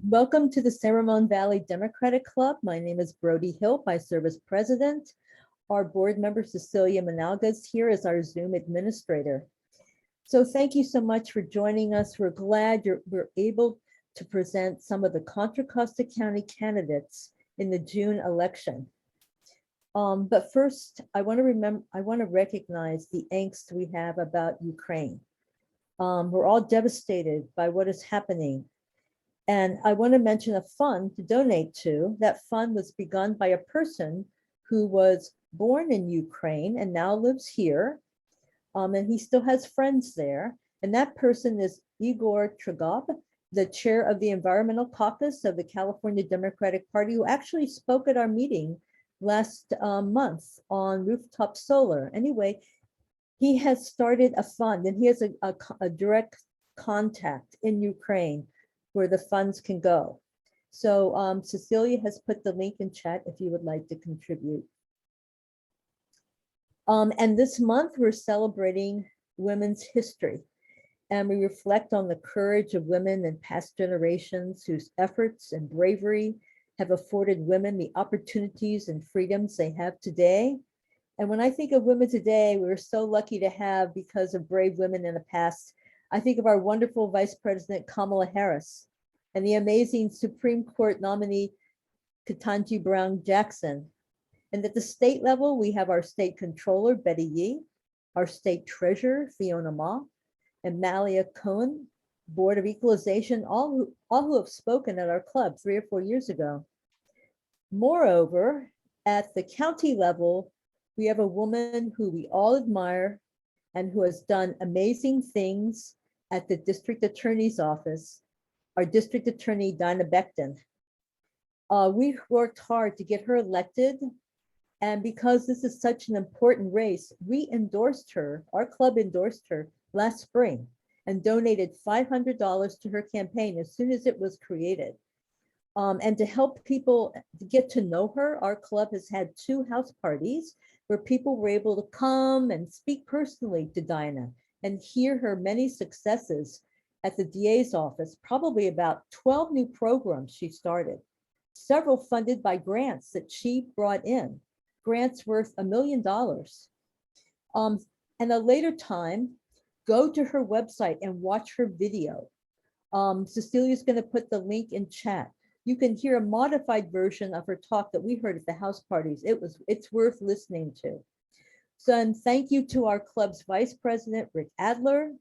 Welcome to the San Ramon Valley Democratic Club. My name is Brody Hill. I serve as president. Our board member, Cecilia Manalga, is here as our Zoom administrator. So thank you so much for joining us. We're glad we're able to present some of the Contra Costa County candidates in the June election. But first, I want to recognize the angst we have about Ukraine. We're all devastated by what is happening. And I want to mention a fund to donate to. That fund was begun by a person who was born in Ukraine and now lives here. And he still has friends there. And that person is Igor Trigov, the chair of the Environmental Caucus of the California Democratic Party, who actually spoke at our meeting last month on rooftop solar. Anyway, he has started a fund and he has a direct contact in Ukraine where the funds can go. So Cecilia has put the link in chat if you would like to contribute. And this month we're celebrating women's history, and we reflect on the courage of women in past generations whose efforts and bravery have afforded women the opportunities and freedoms they have today. And when I think of women today, we're so lucky to have, because of brave women in the past, I think of our wonderful Vice President Kamala Harris and the amazing Supreme Court nominee Ketanji Brown Jackson. And at the state level, we have our state controller, Betty Yee, our state treasurer, Fiona Ma, and Malia Cohen, Board of Equalization, all who have spoken at our club 3 or 4 years ago. Moreover, at the county level, we have a woman who we all admire and who has done amazing things at the district attorney's office, our district attorney, Dinah Becton. We've worked hard to get her elected. And because this is such an important race, we endorsed her, our club endorsed her last spring and donated $500 to her campaign as soon as it was created. And to help people get to know her, our club has had 2 house parties where people were able to come and speak personally to Dinah and hear her many successes at the DA's office, probably about 12 new programs she started, several funded by grants that she brought in, grants worth $1 million. And a later time, go to her website and watch her video. Cecilia's going to put the link in chat. You can hear a modified version of her talk that we heard at the house parties. It's worth listening to. So, and thank you to our club's vice president, Rick Adler,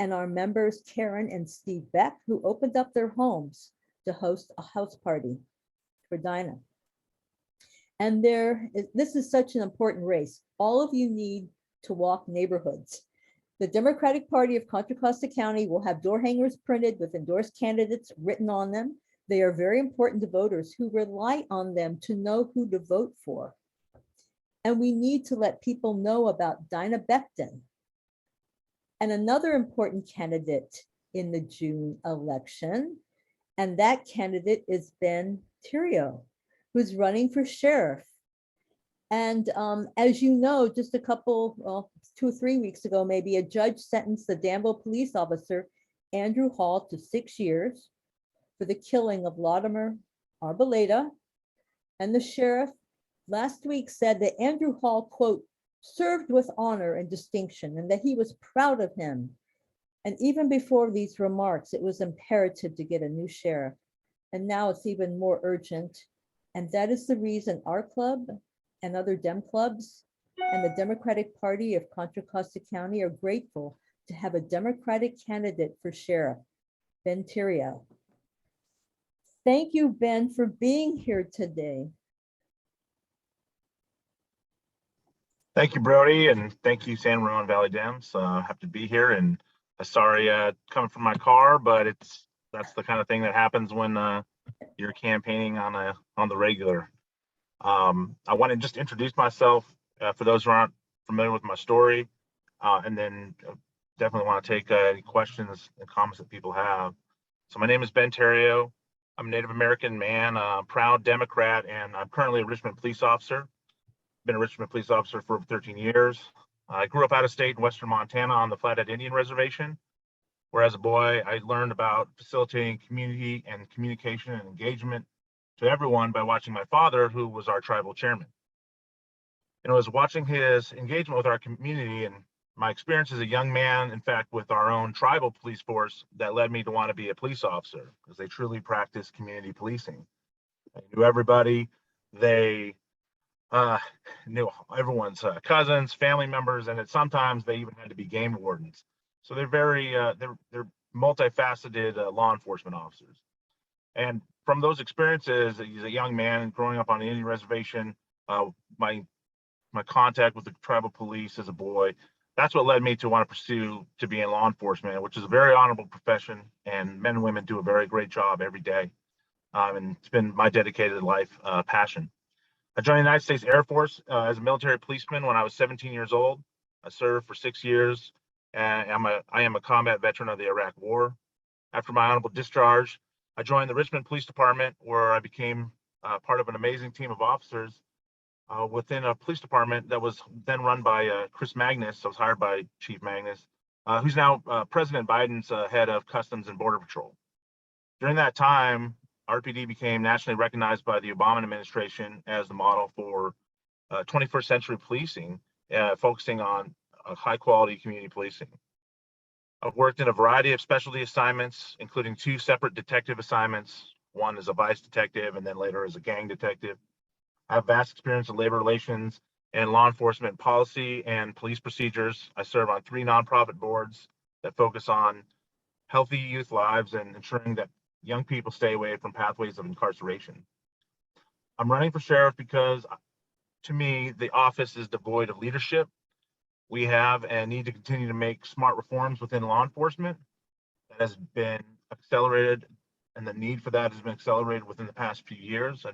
and our members, Karen and Steve Beck, who opened up their homes to host a house party for Dinah. And this is such an important race. All of you need to walk neighborhoods. The Democratic Party of Contra Costa County will have door hangers printed with endorsed candidates written on them. They are very important to voters who rely on them to know who to vote for. And we need to let people know about Dinah Becton. And another important candidate in the June election, and that candidate is Ben Therriault, who's running for sheriff. And as you know, just a couple, 2 or 3 weeks ago, maybe, a judge sentenced the Danville police officer, Andrew Hall, to 6 years for the killing of Latimer Arboleda. And the sheriff last week said that Andrew Hall, quote, served with honor and distinction and that he was proud of him. And even before these remarks, it was imperative to get a new sheriff. And now it's even more urgent. And that is the reason our club and other Dem clubs and the Democratic Party of Contra Costa County are grateful to have a Democratic candidate for sheriff, Ben Therriault. Thank you, Ben, for being here today. Thank you, Brody, and thank you, San Ramon Valley Dems. Have to be here, and sorry coming from my car, but that's the kind of thing that happens when you're campaigning on the regular. I want to just introduce myself for those who aren't familiar with my story, and then definitely want to take any questions and comments that people have. So my name is Ben Therriault. I'm a Native American man, a proud Democrat, and I'm currently a Richmond police officer. Been a Richmond police officer for over 13 years. I grew up out of state in western Montana on the Flathead Indian Reservation. where as a boy, I learned about facilitating community and communication and engagement to everyone by watching my father, who was our tribal chairman. And it was watching his engagement with our community and my experience as a young man, in fact, with our own tribal police force, that led me to want to be a police officer, because they truly practice community policing. They knew everybody. They knew everyone's cousins, family members, and sometimes they even had to be game wardens. So they're very they're multifaceted law enforcement officers. And from those experiences, as a young man growing up on the Indian reservation, my contact with the tribal police as a boy, that's what led me to want to pursue to be in law enforcement, which is a very honorable profession, and men and women do a very great job every day. And it's been my dedicated life passion. I joined the United States Air Force as a military policeman when I was 17 years old. I served for 6 years, and I am a combat veteran of the Iraq War. After my honorable discharge, I joined the Richmond Police Department, where I became part of an amazing team of officers within a police department that was then run by Chris Magnus. I was hired by Chief Magnus, who's now President Biden's head of Customs and Border Patrol. During that time, RPD became nationally recognized by the Obama administration as the model for 21st century policing, focusing on high quality community policing. I've worked in a variety of specialty assignments, including 2 separate detective assignments, one as a vice detective and then later as a gang detective. I have vast experience in labor relations and law enforcement policy and police procedures. I serve on 3 nonprofit boards that focus on healthy youth lives and ensuring that young people stay away from pathways of incarceration. I'm running for sheriff because, to me, the office is devoid of leadership. We have and need to continue to make smart reforms within law enforcement. That has been accelerated, and the need for that has been accelerated within the past few years.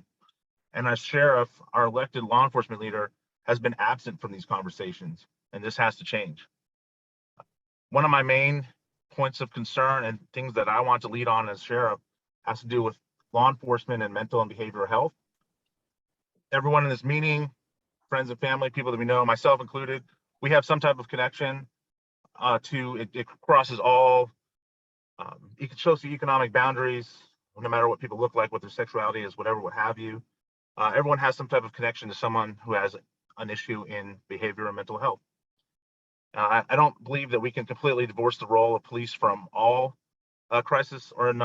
And as sheriff, our elected law enforcement leader, has been absent from these conversations, and this has to change. One of my main points of concern and things that I want to lead on as sheriff has to do with law enforcement and mental and behavioral health. Everyone in this meeting, friends and family, people that we know, myself included, we have some type of connection to it. It crosses all socioeconomic boundaries, no matter what people look like, what their sexuality is, whatever, what have you. Everyone has some type of connection to someone who has an issue in behavior and mental health. I don't believe that we can completely divorce the role of police from all crisis or in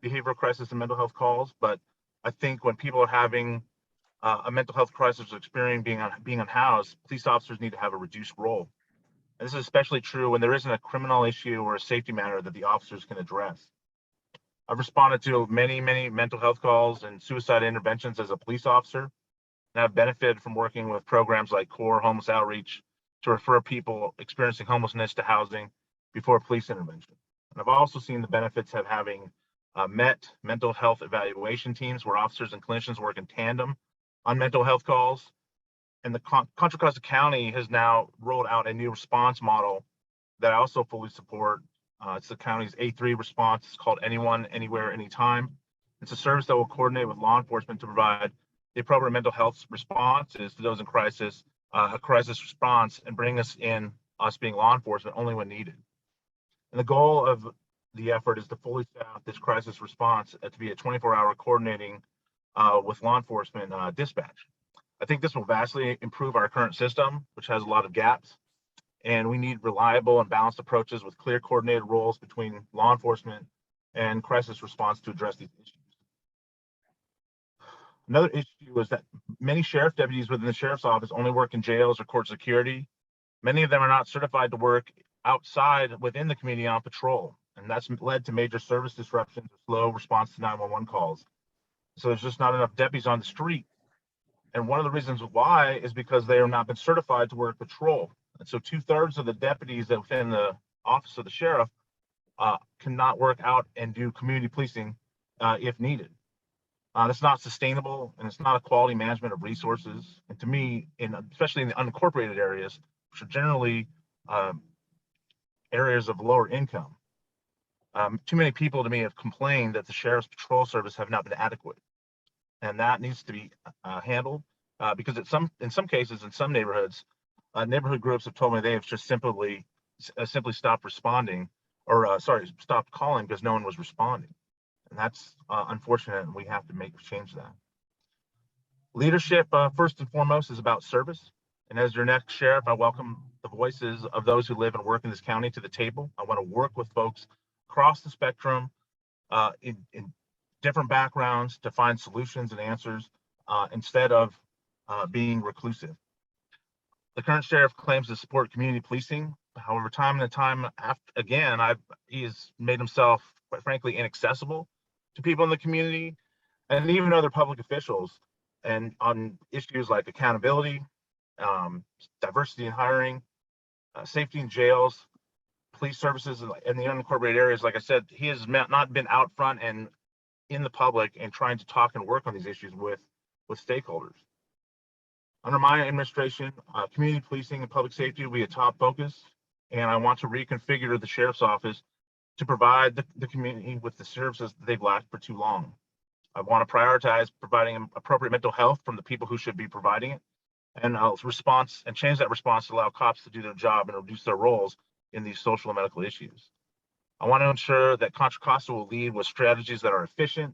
behavioral crisis and mental health calls, but I think when people are having a mental health crisis or experiencing being unhoused, police officers need to have a reduced role. And this is especially true when there isn't a criminal issue or a safety matter that the officers can address. I've responded to many mental health calls and suicide interventions as a police officer, and I've benefited from working with programs like CORE Homeless Outreach to refer people experiencing homelessness to housing before police intervention. And I've also seen the benefits of having mental health evaluation teams where officers and clinicians work in tandem on mental health calls. And the Contra Costa County has now rolled out a new response model that I also fully support. It's the county's A3 response. It's called Anyone, Anywhere, Anytime. It's a service that will coordinate with law enforcement to provide the appropriate mental health responses to those in crisis, a crisis response, and bring us being law enforcement only when needed. And the goal of the effort is to fully staff this crisis response to be a 24-hour coordinating with law enforcement dispatch. I think this will vastly improve our current system, which has a lot of gaps. And we need reliable and balanced approaches with clear coordinated roles between law enforcement and crisis response to address these issues. Another issue is that many sheriff deputies within the sheriff's office only work in jails or court security. Many of them are not certified to work outside within the community on patrol, and that's led to major service disruptions or slow response to 911 calls. So there's just not enough deputies on the street. And one of the reasons why is because they have not been certified to work patrol. And so 2/3 of the deputies that within the office of the sheriff cannot work out and do community policing if needed. That's not sustainable, and it's not a quality management of resources. And to me, especially in the unincorporated areas, which are generally areas of lower income, too many people to me have complained that the sheriff's patrol service have not been adequate. And that needs to be handled because in some cases, in some neighborhoods, neighborhood groups have told me they have just simply stopped responding stopped calling because no one was responding. And that's unfortunate, and we have to change that. Leadership, first and foremost, is about service. And as your next sheriff, I welcome the voices of those who live and work in this county to the table. I want to work with folks across the spectrum in different backgrounds to find solutions and answers instead of being reclusive. The current sheriff claims to support community policing. However, time and time again, he has made himself, quite frankly, inaccessible to people in the community and even other public officials, and on issues like accountability, diversity in hiring, safety in jails, police services in the unincorporated areas. Like I said, he has not been out front and in the public and trying to talk and work on these issues with stakeholders. Under my administration, community policing and public safety will be a top focus, and I want to reconfigure the sheriff's office to provide the community with the services that they've lacked for too long. I want to prioritize providing appropriate mental health from the people who should be providing it, and change that response to allow cops to do their job and reduce their roles in these social and medical issues. I want to ensure that Contra Costa will lead with strategies that are efficient,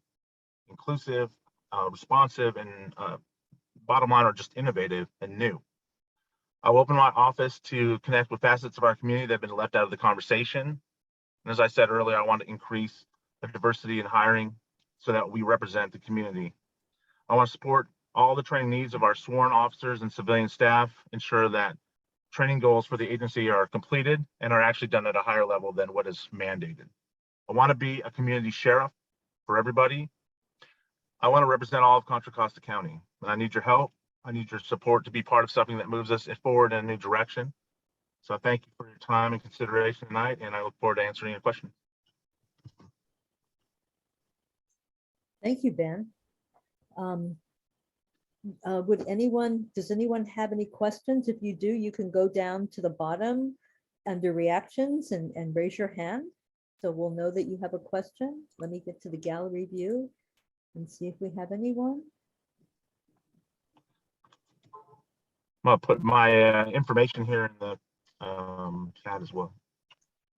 inclusive, responsive, and bottom line are just innovative and new. I will open my office to connect with facets of our community that have been left out of the conversation. And as I said earlier, I want to increase the diversity in hiring so that we represent the community. I want to support all the training needs of our sworn officers and civilian staff, ensure that training goals for the agency are completed and are actually done at a higher level than what is mandated. I want to be a community sheriff for everybody. I want to represent all of Contra Costa County, and I need your help. I need your support to be part of something that moves us forward in a new direction. So I thank you for your time and consideration tonight, and I look forward to answering your questions. Thank you, Ben. Does anyone have any questions? If you do, you can go down to the bottom under reactions and raise your hand. So we'll know that you have a question. Let me get to the gallery view and see if we have anyone. I'm gonna put my information here in the chat as well.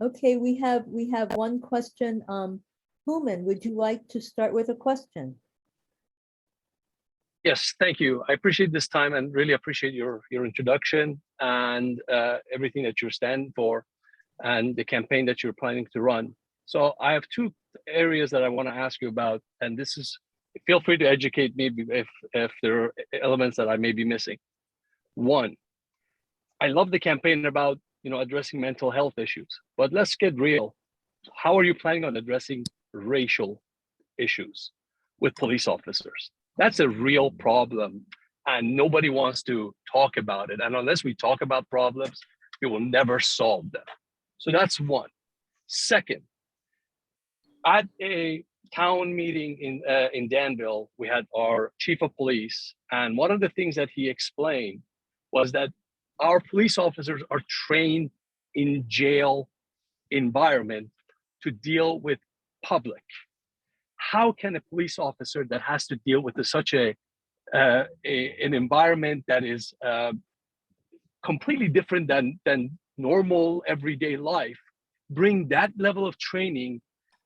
Okay, we have one question. Human, would you like to start with a question? Yes, thank you. I appreciate this time and really appreciate your introduction and everything that you're standing for and the campaign that you're planning to run. So I have two areas that I want to ask you about, and this is, feel free to educate me if there are elements that I may be missing. One, I love the campaign about addressing mental health issues, but let's get real. How are you planning on addressing racial issues with police officers? That's a real problem, and nobody wants to talk about it. And unless we talk about problems, we will never solve them. So that's one. Second, at a town meeting in Danville, we had our chief of police, and one of the things that he explained was that our police officers are trained in jail environment to deal with public. How can a police officer that has to deal with such an environment that is completely different than normal everyday life bring that level of training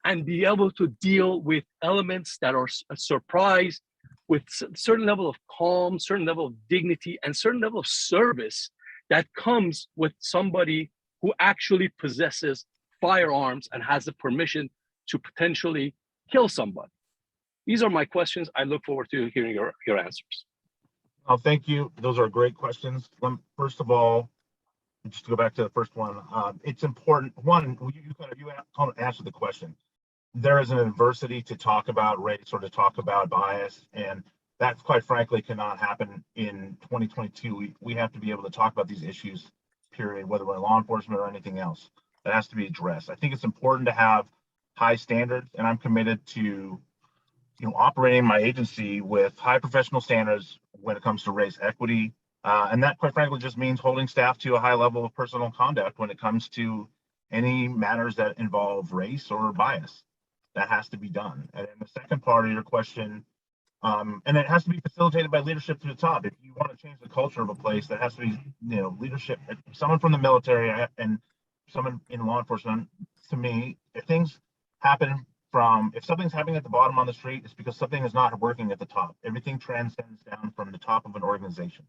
and be able to deal with elements that are a surprise with a certain level of calm, certain level of dignity, and certain level of service that comes with somebody who actually possesses firearms and has the permission to potentially kill somebody? These are my questions. I look forward to hearing your answers. Oh, thank you. Those are great questions. First of all, just to go back to the first one, it's important. One, you answered the question. There is an adversity to talk about race or to talk about bias, and that, quite frankly, cannot happen in 2022. We have to be able to talk about these issues, period, whether we're in law enforcement or anything else. That has to be addressed. I think it's important to have high standards, and I'm committed to operating my agency with high professional standards when it comes to race equity. And that, quite frankly, just means holding staff to a high level of personal conduct when it comes to any matters that involve race or bias. That has to be done. And then the second part of your question, and it has to be facilitated by leadership to the top. If you want to change the culture of a place, that has to be, leadership, someone from the military and someone in law enforcement, to me, if something's happening at the bottom on the street, it's because something is not working at the top. Everything transcends down from the top of an organization.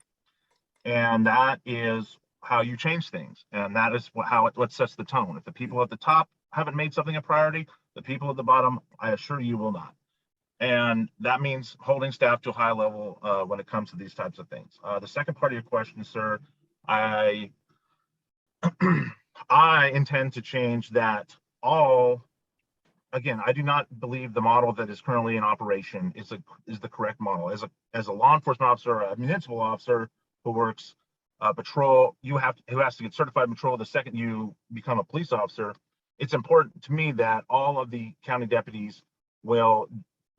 And that is how you change things. And that is what sets the tone. If the people at the top haven't made something a priority, the people at the bottom, I assure you, will not. And that means holding staff to a high level when it comes to these types of things. The second part of your question, sir, I intend to change that again, I do not believe the model that is currently in operation is the correct model. As a law enforcement officer, a municipal officer who works patrol, who has to get certified patrol the second you become a police officer. It's important to me that all of the county deputies will,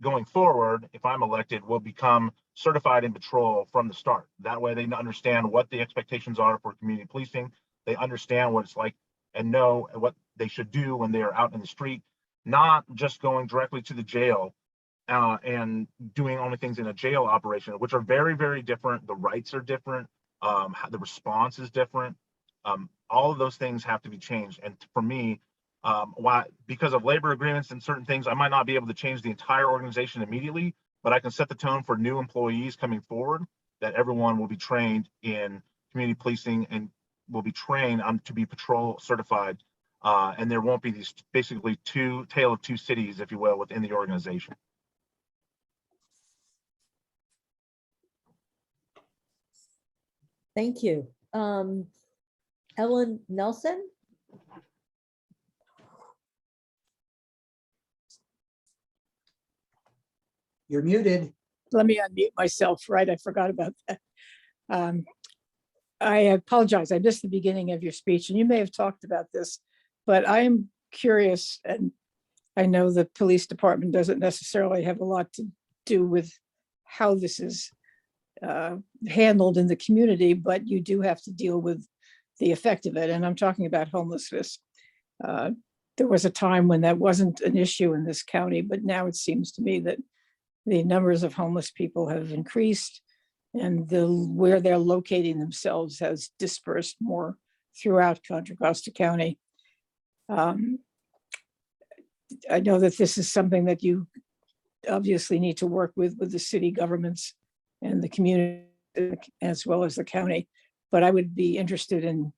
going forward, if I'm elected, will become certified in patrol from the start. That way they understand what the expectations are for community policing. They understand what it's like and know what they should do when they are out in the street, not just going directly to the jail and doing only things in a jail operation, which are very, very different. The rights are different. The response is different. All of those things have to be changed. And for me, because of labor agreements and certain things, I might not be able to change the entire organization immediately, but I can set the tone for new employees coming forward, that everyone will be trained in community policing and will be trained to be patrol certified. And there won't be these basically tale of two cities, if you will, within the organization. Thank you. Ellen Nelson? You're muted. Let me unmute myself, right? I forgot about that. I apologize. I missed the beginning of your speech, and you may have talked about this, but I am curious, and I know the police department doesn't necessarily have a lot to do with how this is handled in the community, but you do have to deal with the effect of it. And I'm talking about homelessness. There was a time when that wasn't an issue in this county, but now it seems to me that the numbers of homeless people have increased, and where they're locating themselves has dispersed more throughout Contra Costa County. I know that this is something that you obviously need to work with the city governments and the community as well as the county, but I would be interested in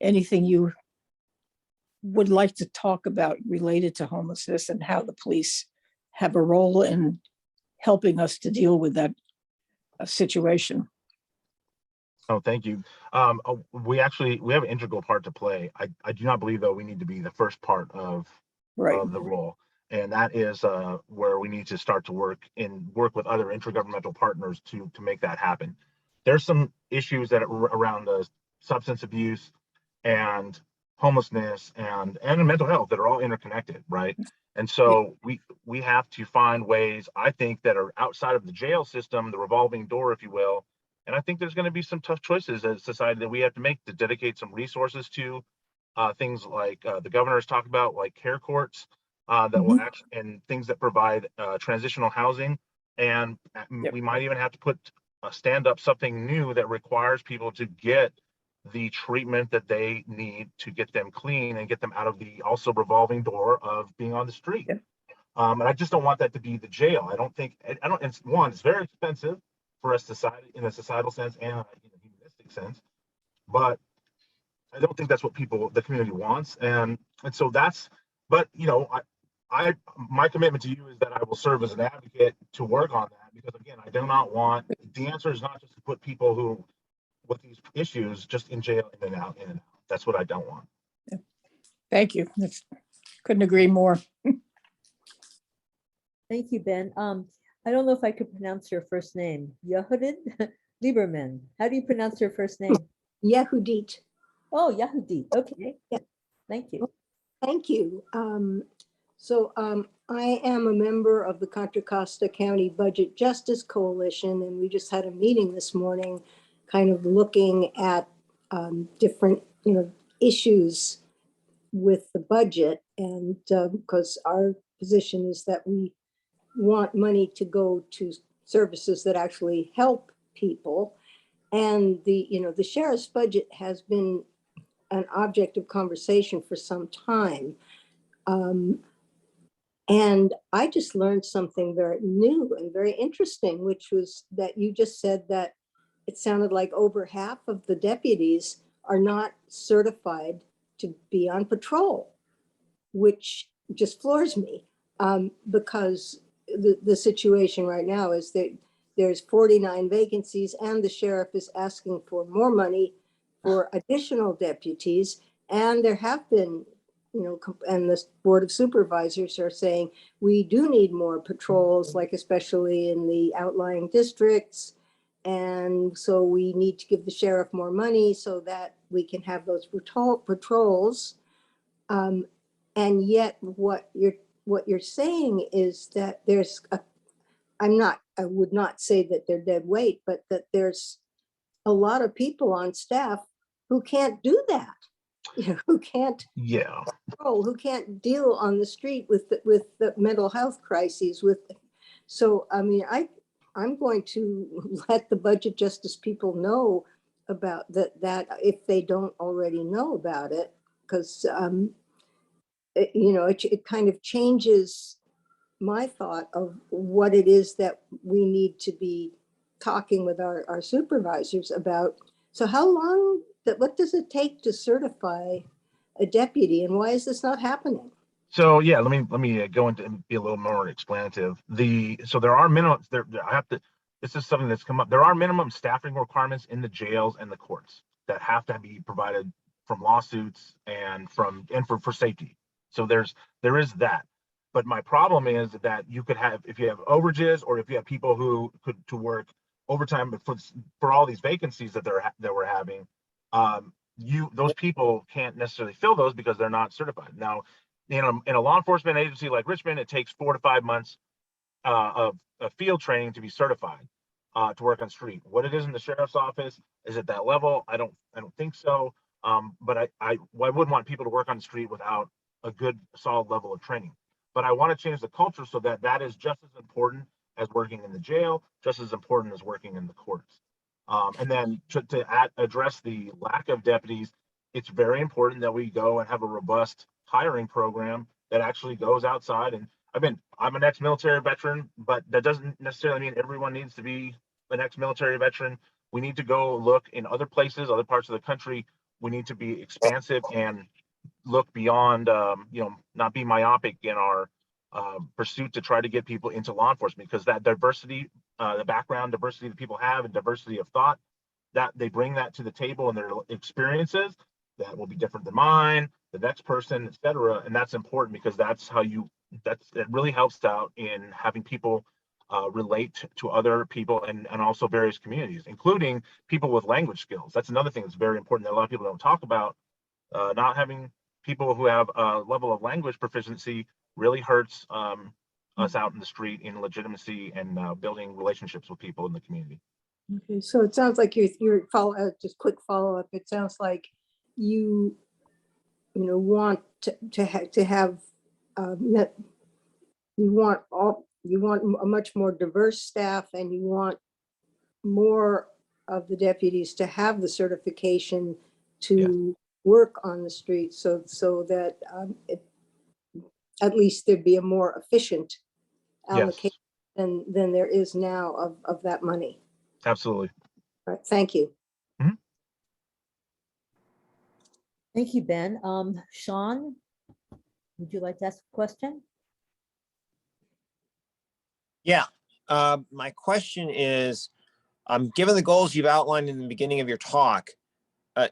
anything you would like to talk about related to homelessness and how the police have a role in helping us to deal with that situation. Oh, thank you. We have an integral part to play. I do not believe, though, we need to be the first part of the role. And that is where we need to start to work with other intergovernmental partners to make that happen. There's some issues that are around substance abuse and homelessness and mental health that are all interconnected, right? And so we have to find ways, I think, that are outside of the jail system, the revolving door, if you will. And I think there's going to be some tough choices as a society that we have to make to dedicate some resources to things like the governor has talked about, like care courts that will actually, and things that provide transitional housing. And we might even have to stand up something new that requires people to get the treatment that they need to get them clean and get them out of the also revolving door of being on the street. And I just don't want that to be the jail. It's very expensive for us in a societal sense and a humanistic sense, but I don't think that's what the community wants. And so but my commitment to you is that I will serve as an advocate to work on that, because again, I do not want, the answer is not just to put people with these issues just in jail in and out. That's what I don't want. Thank you. Couldn't agree more. Thank you, Ben. I don't know if I could pronounce your first name. Yehudit Lieberman. How do you pronounce your first name? Yehudit. Oh, Yehudit. Okay. Yeah. Thank you. Thank you. I am a member of the Contra Costa County Budget Justice Coalition, and we just had a meeting this morning kind of looking at different issues with the budget, and because our position is that we want money to go to services that actually help people, and the sheriff's budget has been an object of conversation for some time. And I just learned something very new and very interesting, which was that you just said that it sounded like over half of the deputies are not certified to be on patrol, which just floors me, because the situation right now is that there's 49 vacancies and the sheriff is asking for more money for additional deputies. And there have been, and the Board of Supervisors are saying, we do need more patrols, like especially in the outlying districts. And so we need to give the sheriff more money so that we can have those patrols. And yet what you're saying is that there's I would not say that they're dead weight, but that there's a lot of people on staff who can't do that, who can't control, who can't deal on the street with the mental health crises. So I mean, I'm going to let the budget justice people know about that if they don't already know about it, because it kind of changes my thought of what it is that we need to be talking with our supervisors about. So what does it take to certify a deputy, and why is this not happening? So yeah, let me go into and be a little more explanative. So there are minimums there. This is something that's come up. There are minimum staffing requirements in the jails and the courts that have to be provided from lawsuits and for safety. So there is that. But my problem is that you could have, if you have overages or if you have people who could to work overtime for all these vacancies that we're having, those people can't necessarily fill those because they're not certified. Now, in a law enforcement agency like Richmond, it takes 4 to 5 months of field training to be certified to work on street. What it is in the sheriff's office is at that level. I don't think so. But I wouldn't want people to work on the street without a good solid level of training. But I want to change the culture so that is just as important as working in the jail, just as important as working in the courts. And then to address the lack of deputies, it's very important that we go and have a robust hiring program that actually goes outside. And I'm an ex-military veteran, but that doesn't necessarily mean everyone needs to be an ex-military veteran. We need to go look in other places, other parts of the country. We need to be expansive and look beyond, not be myopic in our pursuit to try to get people into law enforcement, because that diversity, the background diversity that people have and diversity of thought, that they bring that to the table and their experiences that will be different than mine, the next person, etc. And that's important because it really helps out in having people relate to other people and also various communities, including people with language skills. That's another thing that's very important that a lot of people don't talk about. Not having people who have a level of language proficiency really hurts us out in the street in legitimacy and building relationships with people in the community. Okay, so it sounds like you're just quick follow up. It sounds like you want to have you want a much more diverse staff, and you want more of the deputies to have the certification to work on the street, so that at least there'd be a more efficient allocation than there is now of that money. Absolutely. All right, thank you. Thank you, Ben. Sean, would you like to ask a question? Yeah. My question is, given the goals you've outlined in the beginning of your talk,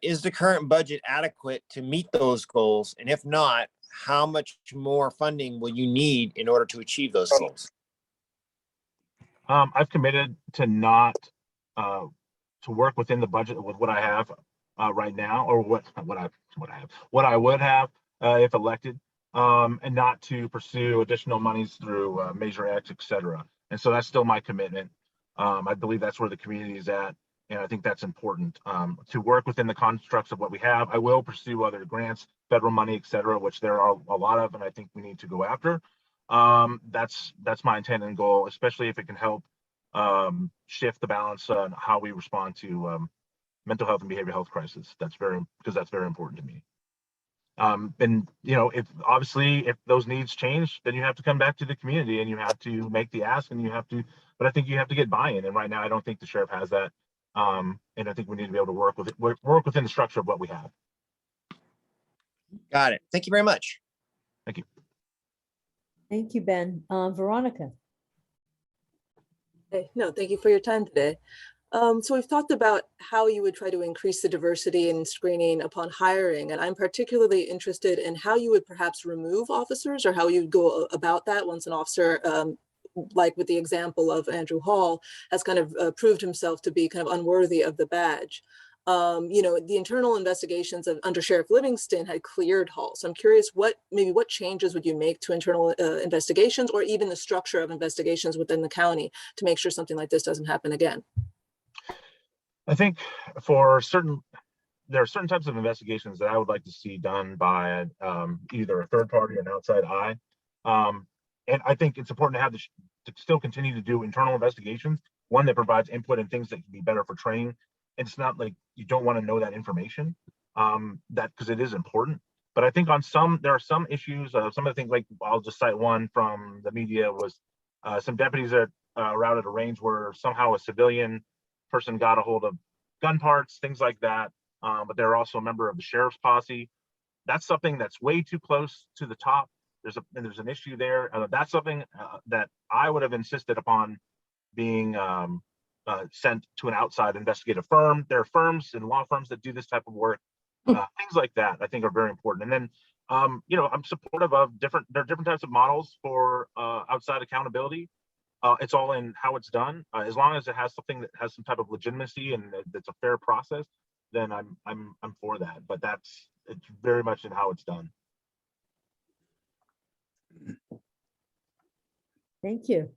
is the current budget adequate to meet those goals? And if not, how much more funding will you need in order to achieve those goals? I've committed to not to work within the budget with what I have right now, or what I would have if elected, and not to pursue additional monies through Measure X, etc. And so that's still my commitment. I believe that's where the community is at, and I think that's important to work within the constructs of what we have. I will pursue other grants, federal money, etc., which there are a lot of, and I think we need to go after. That's my intent and goal, especially if it can help shift the balance on how we respond to mental health and behavioral health crisis. Because that's very important to me. And if obviously if those needs change, then you have to come back to the community and you have to make the ask, and but I think you have to get buy-in. And right now, I don't think the sheriff has that. And I think we need to be able to work within the structure of what we have. Got it. Thank you very much. Thank you. Thank you, Ben. Veronica. Hey, no, thank you for your time today. So we've talked about how you would try to increase the diversity in screening upon hiring, and I'm particularly interested in how you would perhaps remove officers, or how you'd go about that once an officer, like with the example of Andrew Hall, has kind of proved himself to be kind of unworthy of the badge. The internal investigations of under Sheriff Livingston had cleared Hall. So I'm curious, what changes would you make to internal investigations, or even the structure of investigations within the county, to make sure something like this doesn't happen again? I think there are certain types of investigations that I would like to see done by either a third party or an outside eye. And I think it's important to have to still continue to do internal investigations, one that provides input and things that can be better for training. It's not like you don't want to know that information, because it is important. But I think there are some issues, some of the things, like I'll just cite one from the media, was some deputies that were out at a range where somehow a civilian person got a hold of gun parts, things like that. But they're also a member of the sheriff's posse. That's something that's way too close to the top. There's an issue there. That's something that I would have insisted upon being sent to an outside investigative firm. There are firms and law firms that do this type of work. Things like that I think are very important. And then I'm supportive of there are different types of models for outside accountability. It's all in how it's done. As long as it has something that has some type of legitimacy and that's a fair process, then I'm for that. But it's very much in how it's done. Thank you.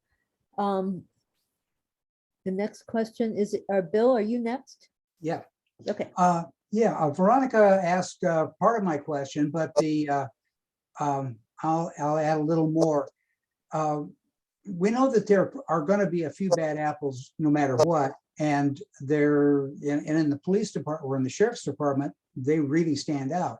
The next question is, Bill, are you next? Yeah. Okay. Veronica asked part of my question, but I'll add a little more. We know that there are going to be a few bad apples no matter what, and in the police department or in the sheriff's department, they really stand out.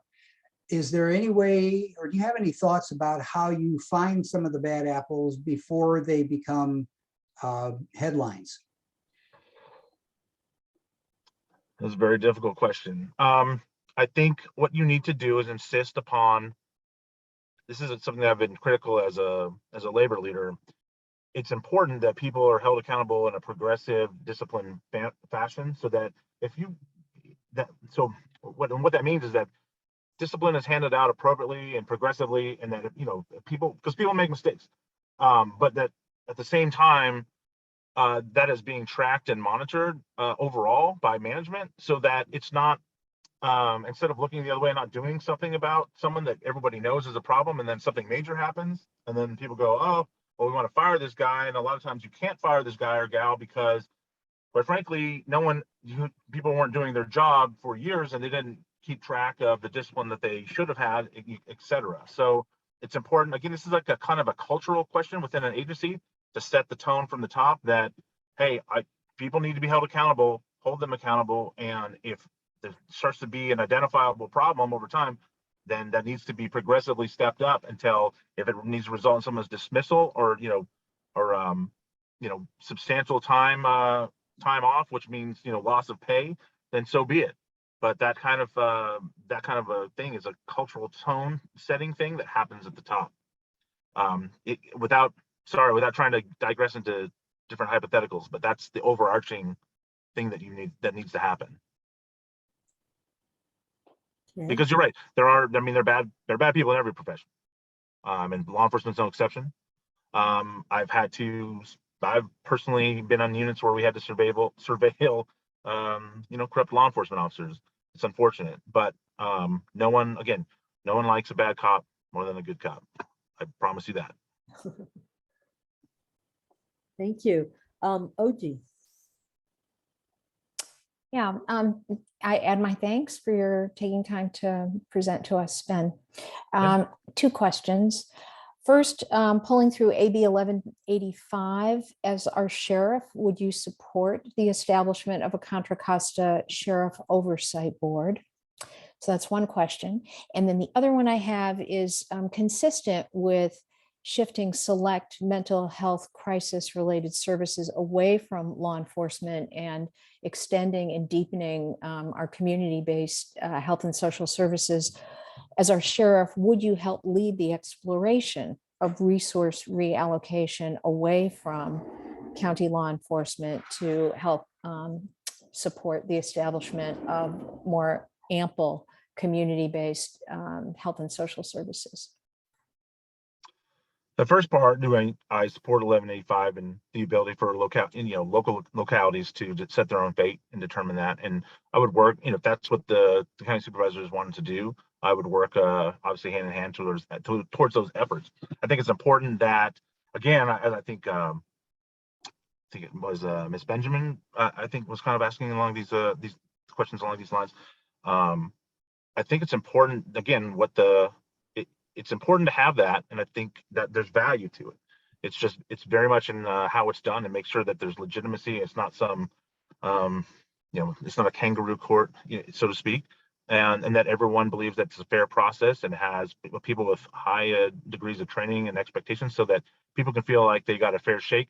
Is there any way, or do you have any thoughts about how you find some of the bad apples before they become headlines? That's a very difficult question. I think what you need to do is insist upon, this is something that I've been critical as a labor leader. It's important that people are held accountable in a progressive, disciplined fashion, so that what that means is that discipline is handed out appropriately and progressively, and that people make mistakes, but that at the same time that is being tracked and monitored overall by management, so that it's not instead of looking the other way and not doing something about someone that everybody knows is a problem, and then something major happens, and then people go, oh, well, we want to fire this guy. And a lot of times you can't fire this guy or gal because, quite frankly, people weren't doing their job for years, and they didn't keep track of the discipline that they should have had, etc. So it's important. Again, this is like a kind of a cultural question within an agency to set the tone from the top that, hey, people need to be held accountable, hold them accountable. And if there starts to be an identifiable problem over time, then that needs to be progressively stepped up until, if it needs to result in someone's dismissal or substantial time off, which means loss of pay, then so be it. But that kind of a thing is a cultural tone setting thing that happens at the top. Without trying to digress into different hypotheticals, but that's the overarching thing that needs to happen. Okay. Because you're right, there are bad people in every profession, and law enforcement's no exception. I've personally been on units where we had to surveil corrupt law enforcement officers. It's unfortunate, but no one likes a bad cop more than a good cop. I promise you that. Thank you. OG. Yeah, I add my thanks for your taking time to present to us, Ben. 2 questions. First, pulling through AB 1185 as our sheriff, would you support the establishment of a Contra Costa Sheriff Oversight Board? So that's one question. And then the other one I have is consistent with shifting select mental health crisis related services away from law enforcement and extending and deepening our community-based health and social services. As our sheriff, would you help lead the exploration of resource reallocation away from county law enforcement to help support the establishment of more ample community-based health and social services? The first part, do I support 1185 and the ability for local localities to set their own fate and determine that. And I would work, if that's what the county supervisors wanted to do, I would work obviously hand in hand towards those efforts. I think it's important that, again, I think it was Ms. Benjamin, I think was kind of asking along these questions along these lines. I think it's important, again, it's important to have that, and I think that there's value to it. It's very much in how it's done, and make sure that there's legitimacy. It's not some, it's not a kangaroo court, so to speak, and that everyone believes that it's a fair process and has people with high degrees of training and expectations, so that people can feel like they got a fair shake,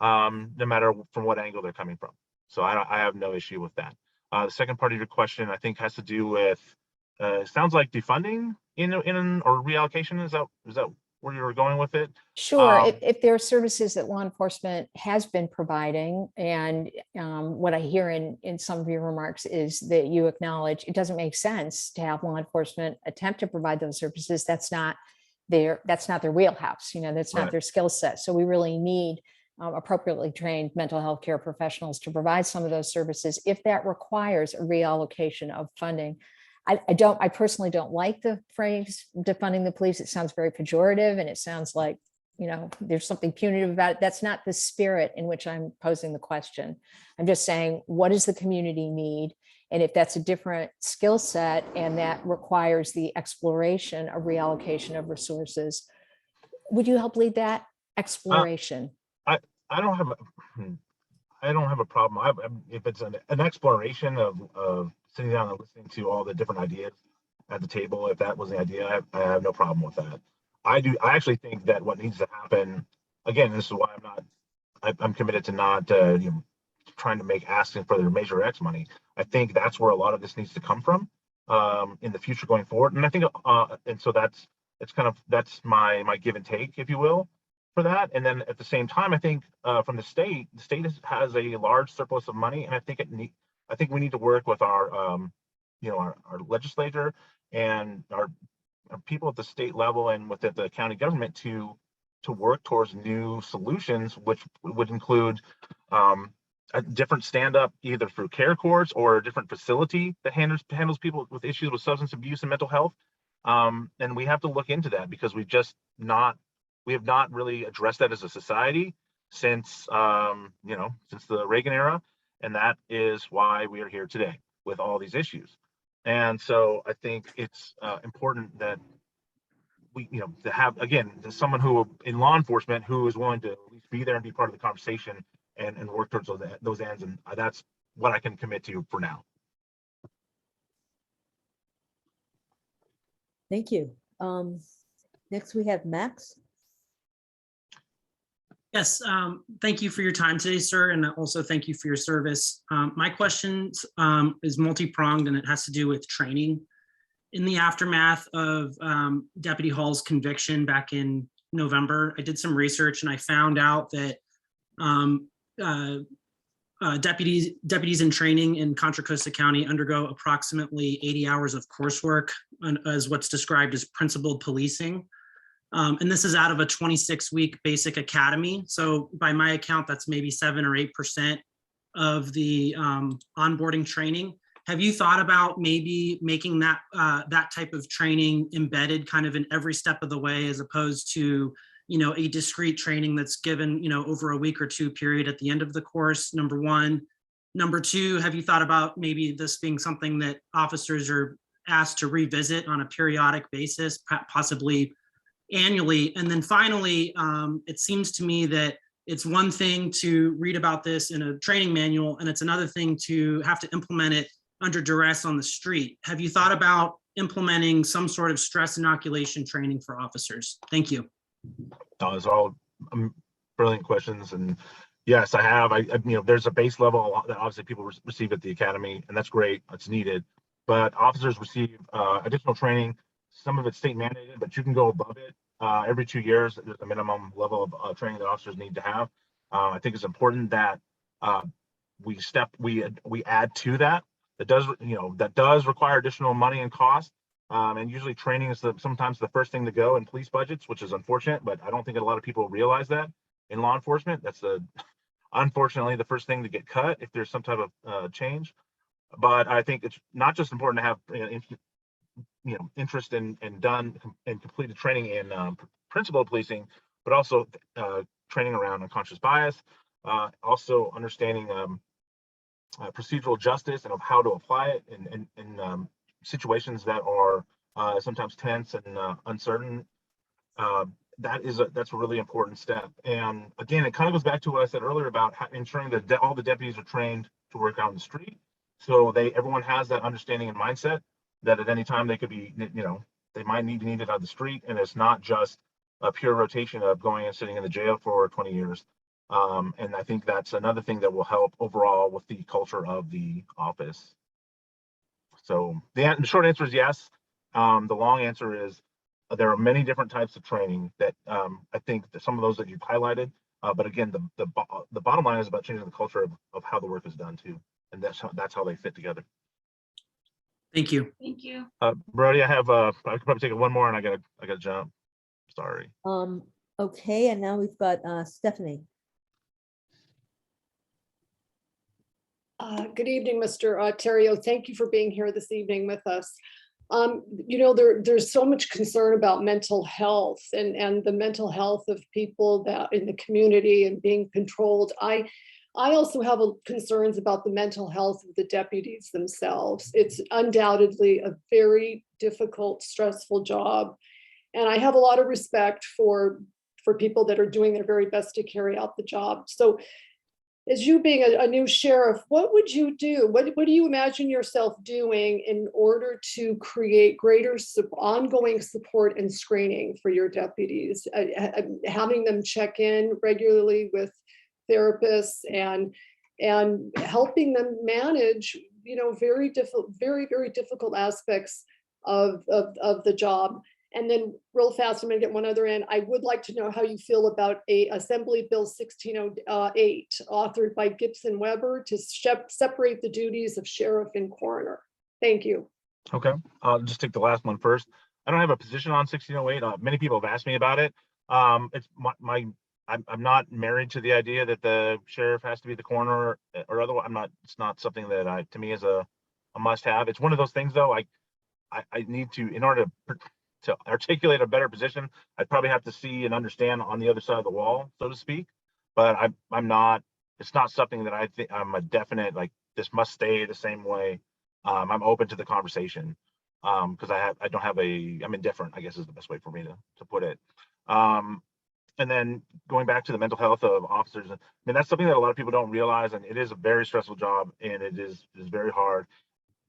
no matter from what angle they're coming from. So I have no issue with that. The second part of your question, I think, has to do with sounds like defunding or reallocation. Is that where you were going with it? Sure. If there are services that law enforcement has been providing, and what I hear in some of your remarks is that you acknowledge it doesn't make sense to have law enforcement attempt to provide those services. That's not their wheelhouse. That's not Right. their skill set. So we really need appropriately trained mental health care professionals to provide some of those services if that requires a reallocation of funding. I personally don't like the phrase defunding the police. It sounds very pejorative, and it sounds like, there's something punitive about it. That's not the spirit in which I'm posing the question. I'm just saying, what does the community need? And if that's a different skill set and that requires the exploration of reallocation of resources, would you help lead that exploration? I don't have a problem. If it's an exploration of sitting down and listening to all the different ideas at the table, if that was the idea, I have no problem with that. I actually think that what needs to happen, again, this is why I'm committed to not trying to asking for their Measure X money. I think that's where a lot of this needs to come from in the future going forward. And I think and so that's my give and take, if you will, for that. And then at the same time, I think from the state has a large surplus of money, and I think we need to work with our our legislature and our people at the state level and with the county government to work towards new solutions, which would include a different stand-up either through care courts or a different facility that handles people with issues with substance abuse and mental health. And we have to look into that, because we have not really addressed that as a society since since the Reagan era. And that is why we are here today with all these issues. And so I think it's important that we, to have, again, someone who in law enforcement who is willing to at least be there and be part of the conversation and work towards those ends. And that's what I can commit to for now. Thank you. Next we have Max. Yes, thank you for your time today, sir, and also thank you for your service. My question is multi-pronged, and it has to do with training. In the aftermath of Deputy Hall's conviction back in November, I did some research and I found out that deputies in training in Contra Costa County undergo approximately 80 hours of coursework as what's described as principled policing. And this is out of a 26-week basic academy. So by my account, that's maybe 7 or 8% of the onboarding training. Have you thought about maybe making that that type of training embedded kind of in every step of the way, as opposed to, a discrete training that's given, over a week or two period at the end of the course, number one. Number two, have you thought about maybe this being something that officers are asked to revisit on a periodic basis, possibly annually? And then finally, it seems to me that it's one thing to read about this in a training manual, and it's another thing to have to implement it under duress on the street. Have you thought about implementing some sort of stress inoculation training for officers? Thank you. Those are all brilliant questions, and yes, I have. There's a base level that obviously people receive at the academy, and that's great. It's needed, but officers receive additional training. Some of it's state mandated, but you can go above it. Every 2 years, there's a minimum level of training that officers need to have. I think it's important that we add to that. That does require additional money and cost. And usually training is sometimes the first thing to go in police budgets, which is unfortunate, but I don't think a lot of people realize that in law enforcement. That's unfortunately the first thing to get cut if there's some type of change. But I think it's not just important to have interest in done and completed training in principal policing, but also training around unconscious bias, also understanding procedural justice and of how to apply it in situations that are sometimes tense and uncertain. That's a really important step. And again, it kind of goes back to what I said earlier about ensuring that all the deputies are trained to work out on the street, so everyone has that understanding and mindset that at any time they could be, they might need it on the street, and it's not just a pure rotation of going and sitting in the jail for 20 years. And I think that's another thing that will help overall with the culture of the office. So the short answer is yes. The long answer is there are many different types of training that I think that some of those that you've highlighted. But again, the bottom line is about changing the culture of how the work is done too, and that's how they fit together. Thank you. Thank you. Brody, I could probably take it one more, and I gotta jump. Sorry. Okay, and now we've got Stephanie. Good evening, Mr. Therriault. Thank you for being here this evening with us. There's so much concern about mental health and the mental health of people that in the community and being controlled. I also have concerns about the mental health of the deputies themselves. It's undoubtedly a very difficult, stressful job. And I have a lot of respect for people that are doing their very best to carry out the job. So as you being a new sheriff, what would you do? What do you imagine yourself doing in order to create greater ongoing support and screening for your deputies? Having them check in regularly with therapists and helping them manage, very very difficult aspects of the job. And then real fast, I'm going to get one other in. I would like to know how you feel about Assembly Bill 1608, authored by Gibson Weber, to separate the duties of sheriff and coroner. Thank you. Okay, I'll just take the last one first. I don't have a position on 1608. Many people have asked me about it. It's I'm not married to the idea that the sheriff has to be the coroner or otherwise. It's not something that to me is a must-have. It's one of those things, though. I need to, in order to articulate a better position, I'd probably have to see and understand on the other side of the wall, so to speak. But I'm not. It's not something that I think I'm a definite this must stay the same way. I'm open to the conversation because I'm indifferent, I guess is the best way for me to put it. And then going back to the mental health of officers, I mean, that's something that a lot of people don't realize, and it is a very stressful job, and it is very hard.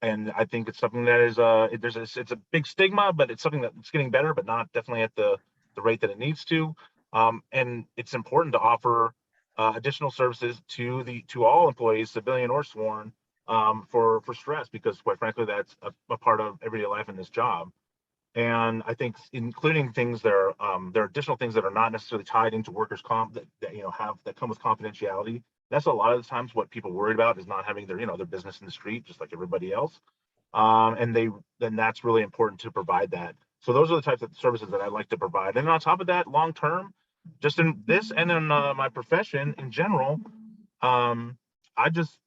And I think it's something that is it's a big stigma, but it's something that's getting better, but not definitely at the rate that it needs to. And it's important to offer additional services to all employees, civilian or sworn, for stress, because quite frankly, that's a part of everyday life in this job. And I think including things there are additional things that are not necessarily tied into workers' comp that come with confidentiality. That's a lot of the times what people worry about is not having their their business in the street just like everybody else. And then that's really important to provide that. So those are the types of services that I like to provide. And on top of that, long term, just in this and in my profession in general, I just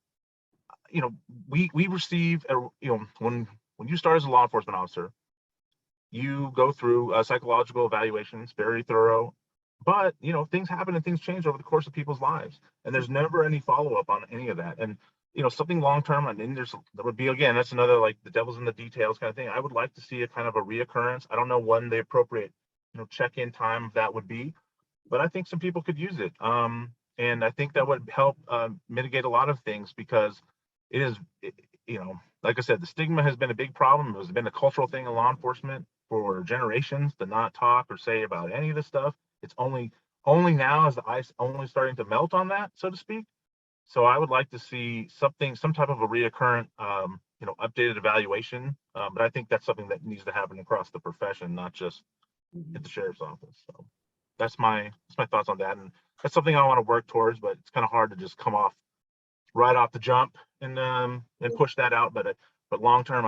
we receive when you start as a law enforcement officer, you go through psychological evaluations, very thorough, but things happen and things change over the course of people's lives, and there's never any follow-up on any of that. And something long-term, I mean, there would be, again, that's another the devil's in the details kind of thing. I would like to see a kind of a reoccurrence. I don't know when the appropriate check-in time that would be, but I think some people could use it. And I think that would help mitigate a lot of things, because it is, like I said, the stigma has been a big problem. It has been a cultural thing in law enforcement for generations to not talk or say about any of this stuff. It's only now is the ice only starting to melt on that, so to speak. So I would like to see some type of a reoccurrent, updated evaluation. But I think that's something that needs to happen across the profession, not just at the sheriff's office. So that's my thoughts on that. And that's something I want to work towards, but it's kind of hard to just come off right off the jump and push that out. But long term,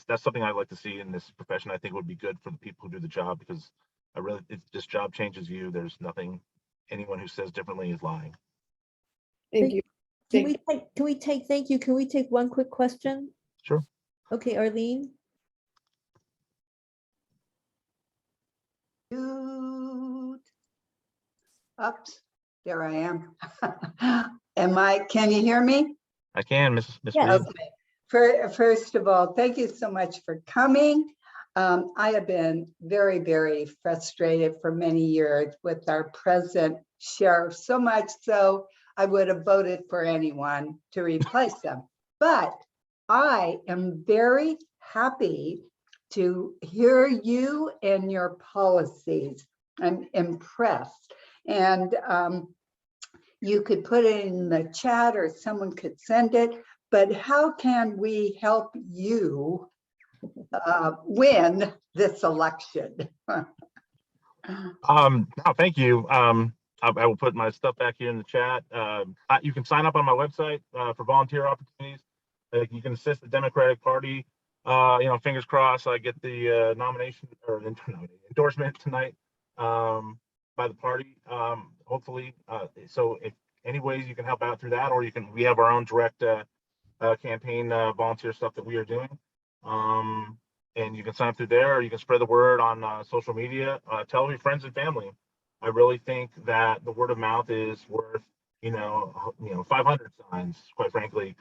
that's something I'd like to see in this profession. I think would be good for the people who do the job, because this job changes you. There's nothing, anyone who says differently is lying. Thank you. Can we take one quick question? Sure. Okay, Arlene. Oops, there I am. Can you hear me? I can, Miss Yes. Reed. Okay. First of all, thank you so much for coming. I have been very, very frustrated for many years with our present sheriff, so much so I would have voted for anyone to replace them. But I am very happy to hear you and your policies. I'm impressed. And you could put it in the chat or someone could send it, but how can we help you win this election? No, thank you. I will put my stuff back here in the chat. You can sign up on my website for volunteer opportunities. You can assist the Democratic Party. Fingers crossed I get the nomination or endorsement tonight by the party, hopefully. So if any ways you can help out through that, or we have our own direct campaign volunteer stuff that we are doing. And you can sign up through there, or you can spread the word on social media. Tell your friends and family. I really think that the word of mouth is worth, 500 signs, quite frankly.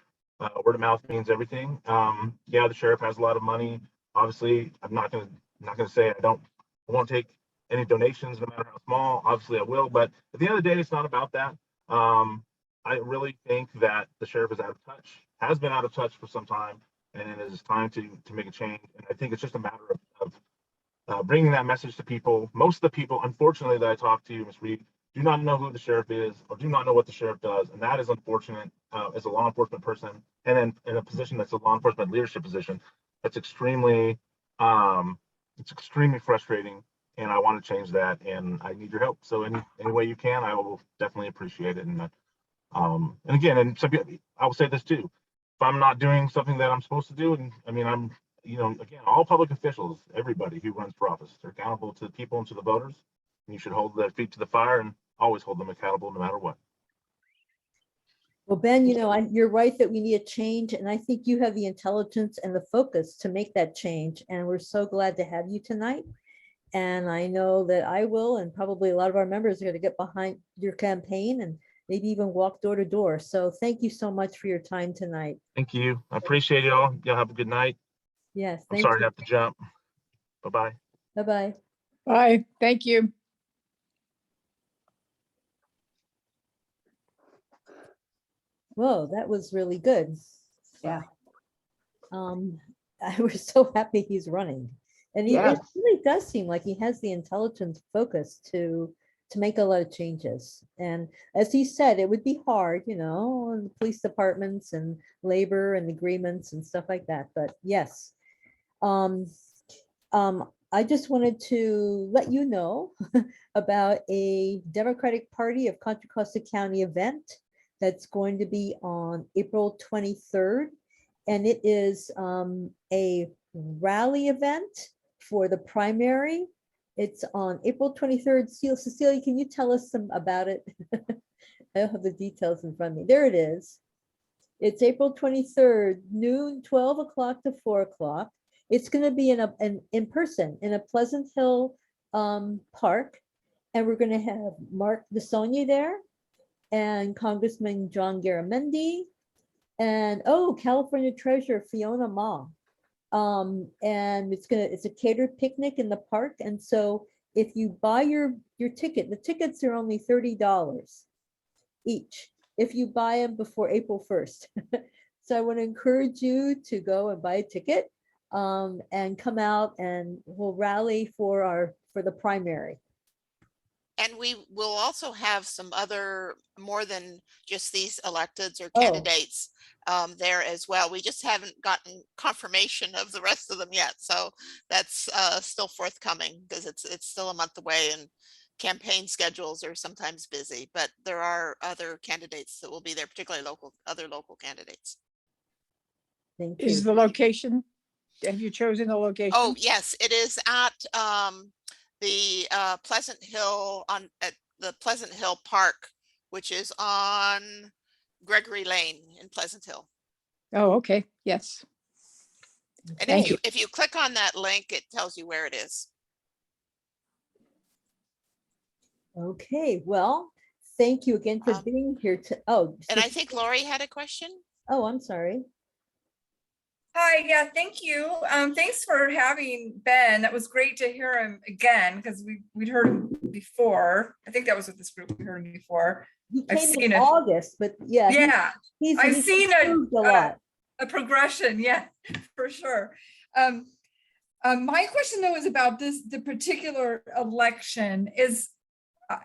Word of mouth means everything. Yeah, the sheriff has a lot of money. Obviously, I'm not gonna say I won't take any donations, no matter how small. Obviously, I will. But at the end of the day, it's not about that. I really think that the sheriff is out of touch, has been out of touch for some time, and it is time to make a change. And I think it's just a matter of bringing that message to people. Most of the people, unfortunately, that I talk to, Ms. Reed, do not know who the sheriff is or do not know what the sheriff does. And that is unfortunate as a law enforcement person. And then in a position that's a law enforcement leadership position, that's extremely frustrating. And I want to change that, and I need your help. So any way you can, I will definitely appreciate it. And again, I will say this too. If I'm not doing something that I'm supposed to do, and I'm again, all public officials, everybody who runs for office, they're accountable to the people and to the voters. And you should hold their feet to the fire and always hold them accountable no matter what. Well, Ben, you're right that we need a change, and I think you have the intelligence and the focus to make that change. And we're so glad to have you tonight. And I know that I will, and probably a lot of our members are going to get behind your campaign and maybe even walk door to door. So thank you so much for your time tonight. Thank you. I appreciate it all. Y'all have a good night. Yes. I'm sorry to have to jump. Bye-bye. Bye-bye. Bye. Thank you. Whoa, that was really good. Yeah. I was so happy he's running. And it really does seem like he has the intelligence focus to make a lot of changes. And as he said, it would be hard, the police departments and labor and agreements and stuff like that. But yes, I just wanted to let you know about a Democratic Party of Contra Costa County event that's going to be on April 23rd. And it is a rally event for the primary. It's on April 23rd. Cecilia, can you tell us some about it? I don't have the details in front of me. There it is. It's April 23rd, noon, 12 o'clock to 4 o'clock. It's going to be in person in a Pleasant Hill park. And we're going to have Mark DeSonia there and Congressman John Garamendi and California Treasurer Fiona Ma. And it's a catered picnic in the park. And so if you buy your ticket, the tickets are only $30 each if you buy them before April 1st. So I want to encourage you to go and buy a ticket and come out, and we'll rally for the primary. And we will also have some other, more than just these electeds or Oh. candidates there as well. We just haven't gotten confirmation of the rest of them yet. So that's still forthcoming because it's still a month away and campaign schedules are sometimes busy, but there are other candidates that will be there, particularly other local candidates. Thank you. Is the location, have you chosen the location? Oh, yes, it is at the Pleasant Hill at the Pleasant Hill Park, which is on Gregory Lane in Pleasant Hill. Oh, okay, yes. And Thank you. if you click on that link, it tells you where it is. Okay, well, thank you again for being here. And I think Lori had a question. Oh, I'm sorry. Hi, yeah, thank you. Thanks for having Ben. That was great to hear him again because we'd heard him before. I think that was with this group. We heard him before. He I've came seen in it. August, but yeah. Yeah, I've he's seen improved a lot. a progression. Yeah, for sure. My question though is about the particular election.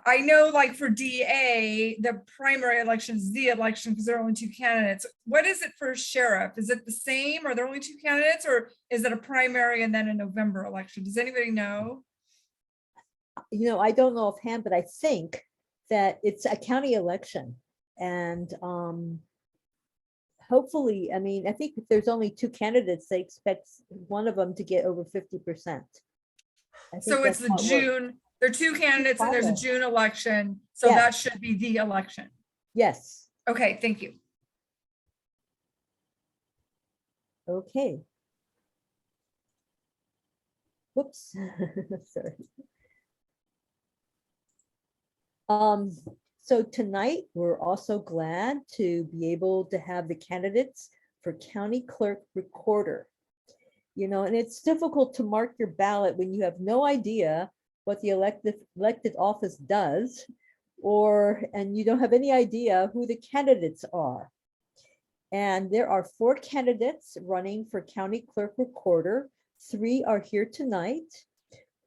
I know, like for DA, the primary election is the election because there are only two candidates. What is it for sheriff? Is it the same? Are there only two candidates, or is it a primary and then a November election? Does anybody know? I don't know offhand, but I think that it's a county election, and hopefully, I mean, I think if there's only two candidates, they expect one of them to get over 50%. So it's the June. There are two candidates and there's a June election. So Yes. that should be the election. Yes. Okay, thank you. Okay. Whoops. Sorry. So tonight, we're also glad to be able to have the candidates for county clerk recorder. And it's difficult to mark your ballot when you have no idea what the elected office does, and you don't have any idea who the candidates are. And there are 4 candidates running for county clerk recorder. 3 are here tonight.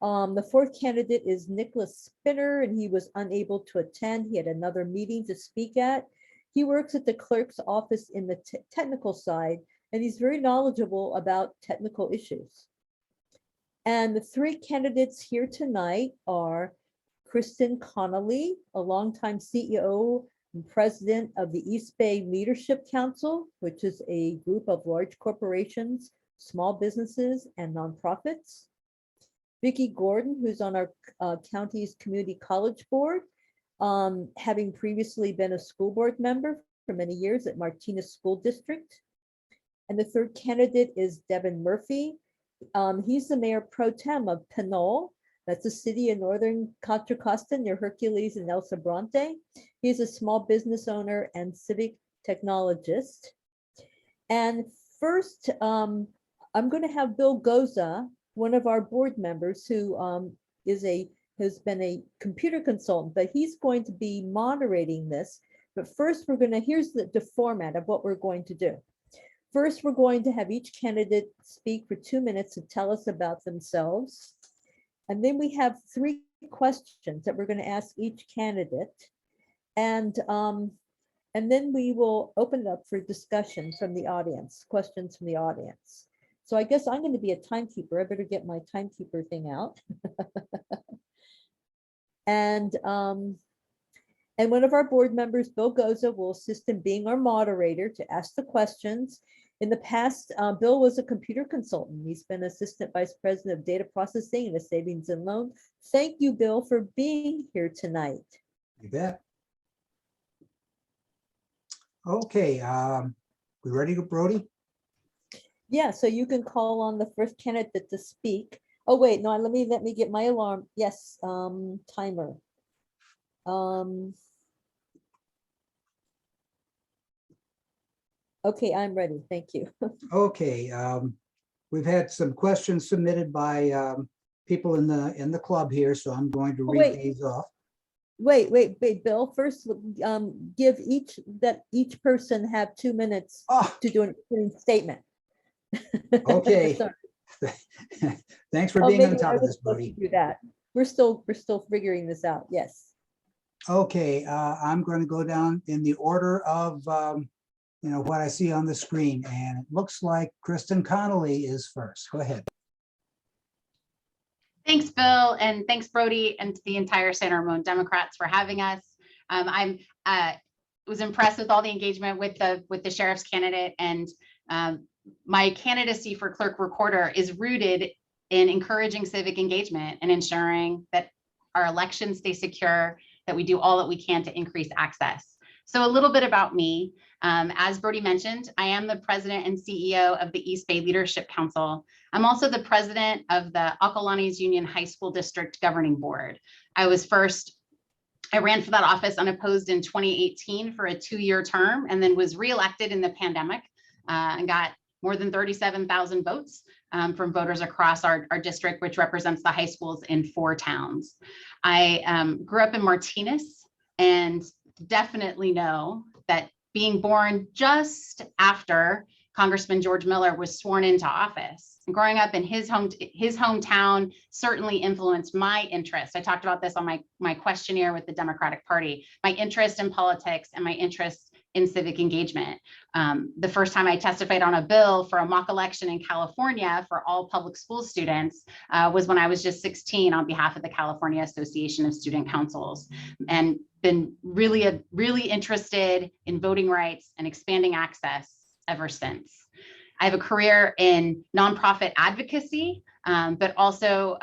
The 4th candidate is Nicholas Spinner, and he was unable to attend. He had another meeting to speak at. He works at the clerk's office in the technical side, and he's very knowledgeable about technical issues. And the 3 candidates here tonight are Kristin Connelly, a longtime CEO and president of the East Bay Leadership Council, which is a group of large corporations, small businesses, and nonprofits. Vicki Gordon, who's on our county's community college board, having previously been a school board member for many years at Martinez School District. And the 3rd candidate is Devon Murphy. He's the mayor pro tem of Pinole. That's a city in northern Contra Costa near Hercules and El Sobrante. He's a small business owner and civic technologist. And first, I'm going to have Bill Goza, one of our board members who has been a computer consultant, but he's going to be moderating this. But first, here's the format of what we're going to do. First, we're going to have each candidate speak for 2 minutes to tell us about themselves. And then we have 3 questions that we're going to ask each candidate. And then we will open it up for discussion from the audience, questions from the audience. So I guess I'm going to be a timekeeper. I better get my timekeeper thing out. And one of our board members, Bill Goza, will assist in being our moderator to ask the questions. In the past, Bill was a computer consultant. He's been assistant vice president of data processing and a savings and loan. Thank you, Bill, for being here tonight. You bet. Okay, we ready to Brody? Yeah, so you can call on the first candidate to speak. Oh, wait, no, let me get my alarm. Yes, timer. Okay, I'm ready. Thank you. Okay, we've had some questions submitted by people in the club here, so I'm going to read Wait. these off. Wait, Bill, first, give each person have 2 minutes Oh, to do an opening statement. okay. Sorry. Thanks for Oh, being on maybe I top of was this, supposed to Brody. do that. We're still figuring this out, yes. Okay, I'm going to go down in the order of, what I see on the screen, and it looks like Kristin Connelly is first. Go ahead. Thanks, Bill, and thanks, Brody, and to the entire San Ramon Democrats for having us. I was impressed with all the engagement with the sheriff's candidate, and my candidacy for clerk recorder is rooted in encouraging civic engagement and ensuring that our elections stay secure, that we do all that we can to increase access. So a little bit about me. As Brody mentioned, I am the president and CEO of the East Bay Leadership Council. I'm also the president of the Acalanes Union High School District Governing Board. I ran for that office unopposed in 2018 for a 2-year term, and then was reelected in the pandemic and got more than 37,000 votes from voters across our district, which represents the high schools in 4 towns. I grew up in Martinez and definitely know that being born just after Congressman George Miller was sworn into office, and growing up in his hometown certainly influenced my interest. I talked about this on my questionnaire with the Democratic Party, my interest in politics and my interest in civic engagement. The first time I testified on a bill for a mock election in California for all public school students was when I was just 16 on behalf of the California Association of Student Councils, and been really interested in voting rights and expanding access ever since. I have a career in nonprofit advocacy, but also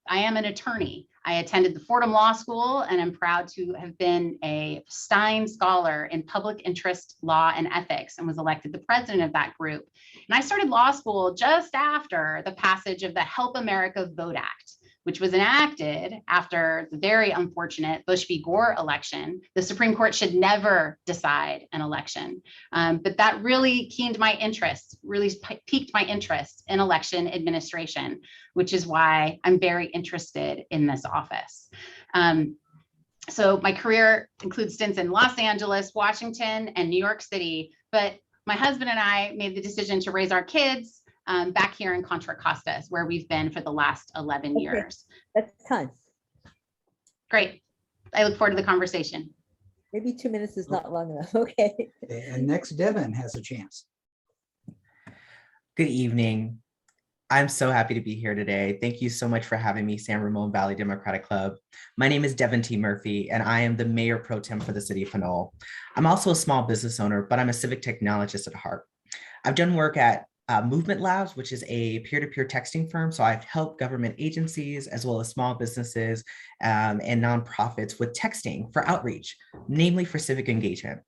I am an attorney. I attended the Fordham Law School, and I'm proud to have been a Stein Scholar in Public Interest Law and Ethics, and was elected the president of that group. And I started law school just after the passage of the Help America Vote Act, which was enacted after the very unfortunate Bush v. Gore election. The Supreme Court should never decide an election. But that really piqued my interest in election administration, which is why I'm very interested in this office. So my career includes stints in Los Angeles, Washington, and New York City, but my husband and I made the decision to raise our kids back here in Contra Costa, where we've been for the last 11 years. That's time. Great. I look forward to the conversation. Maybe 2 minutes is not long enough. Okay. And next, Devin has a chance. Good evening. I'm so happy to be here today. Thank you so much for having me, San Ramon Valley Democratic Club. My name is Devon T Murphy, and I am the mayor pro tem for the city of Pinole. I'm also a small business owner, but I'm a civic technologist at heart. I've done work at Movement Labs, which is a peer-to-peer texting firm. So I've helped government agencies as well as small businesses and nonprofits with texting for outreach, namely for civic engagement.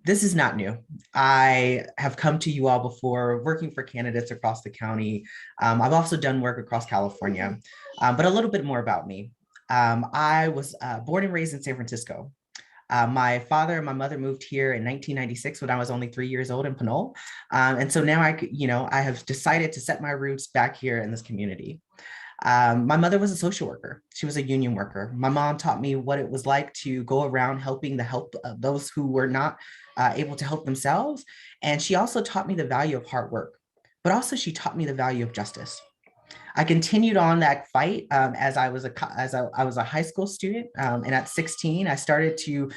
This is not new. I have come to you all before working for candidates across the county. I've also done work across California, but a little bit more about me. I was born and raised in San Francisco. My father and my mother moved here in 1996 when I was only 3 years old in Pinole. And so now I have decided to set my roots back here in this community. My mother was a social worker. She was a union worker. My mom taught me what it was like to go around helping those who were not able to help themselves. And she also taught me the value of hard work, but also she taught me the value of justice. I continued on that fight as I was a high school student, and at 16, I started to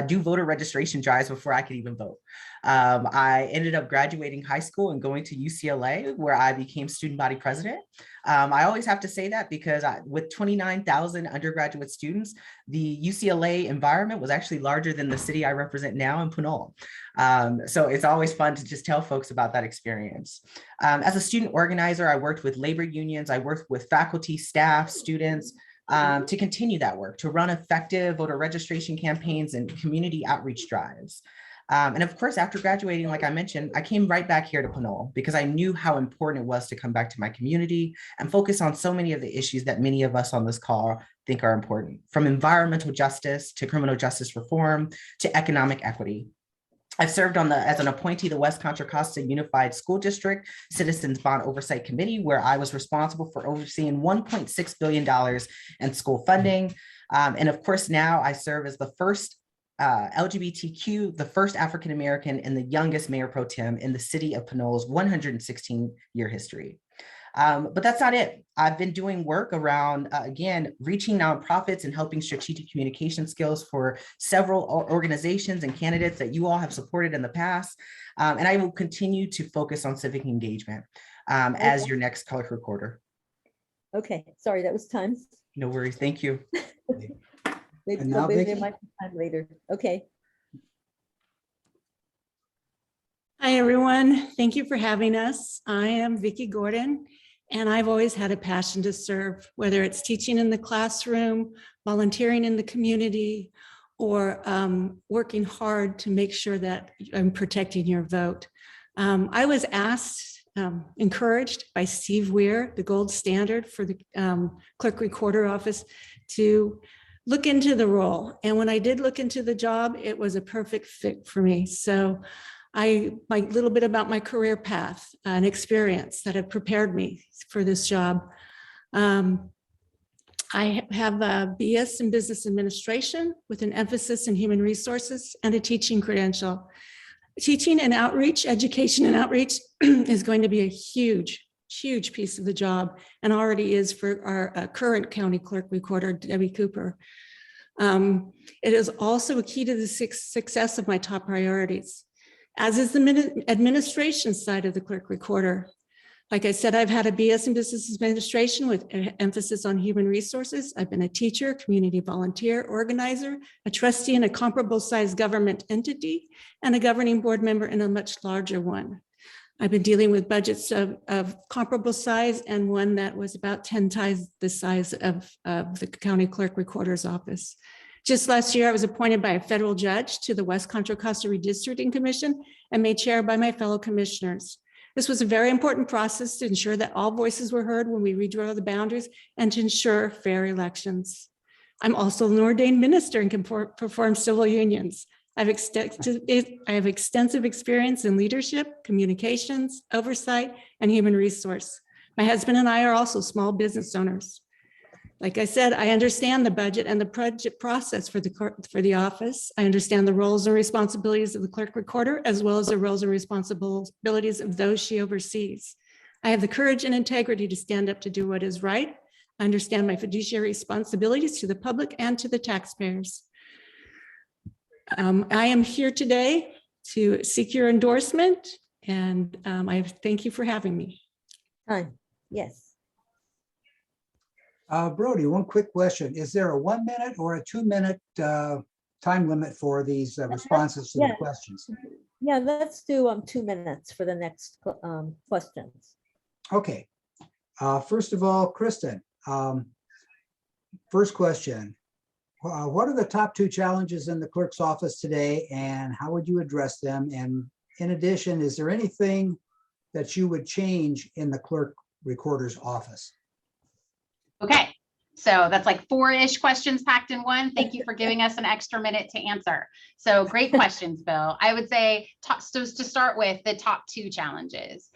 do voter registration drives before I could even vote. I ended up graduating high school and going to UCLA, where I became student body president. I always have to say that because with 29,000 undergraduate students, the UCLA environment was actually larger than the city I represent now in Pinole. So it's always fun to just tell folks about that experience. As a student organizer, I worked with labor unions, I worked with faculty, staff, students, to continue that work, to run effective voter registration campaigns and community outreach drives. And of course, after graduating, like I mentioned, I came right back here to Pinole because I knew how important it was to come back to my community and focus on so many of the issues that many of us on this call think are important, from environmental justice to criminal justice reform to economic equity. I've served as an appointee to the West Contra Costa Unified School District Citizens Bond Oversight Committee, where I was responsible for overseeing $1.6 billion in school funding. And of course, now I serve as the first LGBTQ, the first African-American and the youngest mayor pro tem in the city of Pinole's 116-year history. But that's not it. I've been doing work around, again, reaching nonprofits and helping strategic communication skills for several organizations and candidates that you all have supported in the past. And I will continue to focus on civic engagement as your next clerk recorder. Okay, sorry, that was time. No worries. Thank you. Maybe And now, there Vicki? might be time later. Okay. Hi, everyone. Thank you for having us. I am Vicki Gordon, and I've always had a passion to serve, whether it's teaching in the classroom, volunteering in the community, or working hard to make sure that I'm protecting your vote. I was asked, encouraged by Steve Weir, the gold standard for the clerk recorder office, to look into the role. And when I did look into the job, it was a perfect fit for me. So my little bit about my career path and experience that have prepared me for this job. I have a BS in business administration with an emphasis in human resources and a teaching credential. Teaching and outreach, education and outreach is going to be a huge piece of the job, and already is for our current county clerk recorder, Debbie Cooper. It is also a key to the success of my top priorities, as is the administration side of the clerk recorder. Like I said, I've had a BS in business administration with an emphasis on human resources. I've been a teacher, community volunteer, organizer, a trustee in a comparable sized government entity, and a governing board member in a much larger one. I've been dealing with budgets of comparable size and one that was about 10 times the size of the county clerk recorder's office. Just last year, I was appointed by a federal judge to the West Contra Costa Redistricting Commission and made chair by my fellow commissioners. This was a very important process to ensure that all voices were heard when we redraw the boundaries and to ensure fair elections. I'm also an ordained minister and can perform civil unions. I have extensive experience in leadership, communications, oversight, and human resource. My husband and I are also small business owners. Like I said, I understand the budget and the budget process for the office. I understand the roles and responsibilities of the clerk recorder, as well as the roles and responsibilities of those she oversees. I have the courage and integrity to stand up to do what is right. I understand my fiduciary responsibilities to the public and to the taxpayers. I am here today to seek your endorsement, and I thank you for having me. Time, yes. Brody, one quick question. Is there a 1 minute or a 2 minute time limit for these responses to the questions? Yeah, let's do 2 minutes for the next questions. Okay. First of all, Kristin, first question. What are the top 2 challenges in the clerk's office today, and how would you address them? And in addition, is there anything that you would change in the clerk recorder's office? Okay, so that's like 4-ish questions packed in one. Thank you for giving us an extra minute to answer. So great questions, Bill. I would say, so to start with, the top 2 challenges.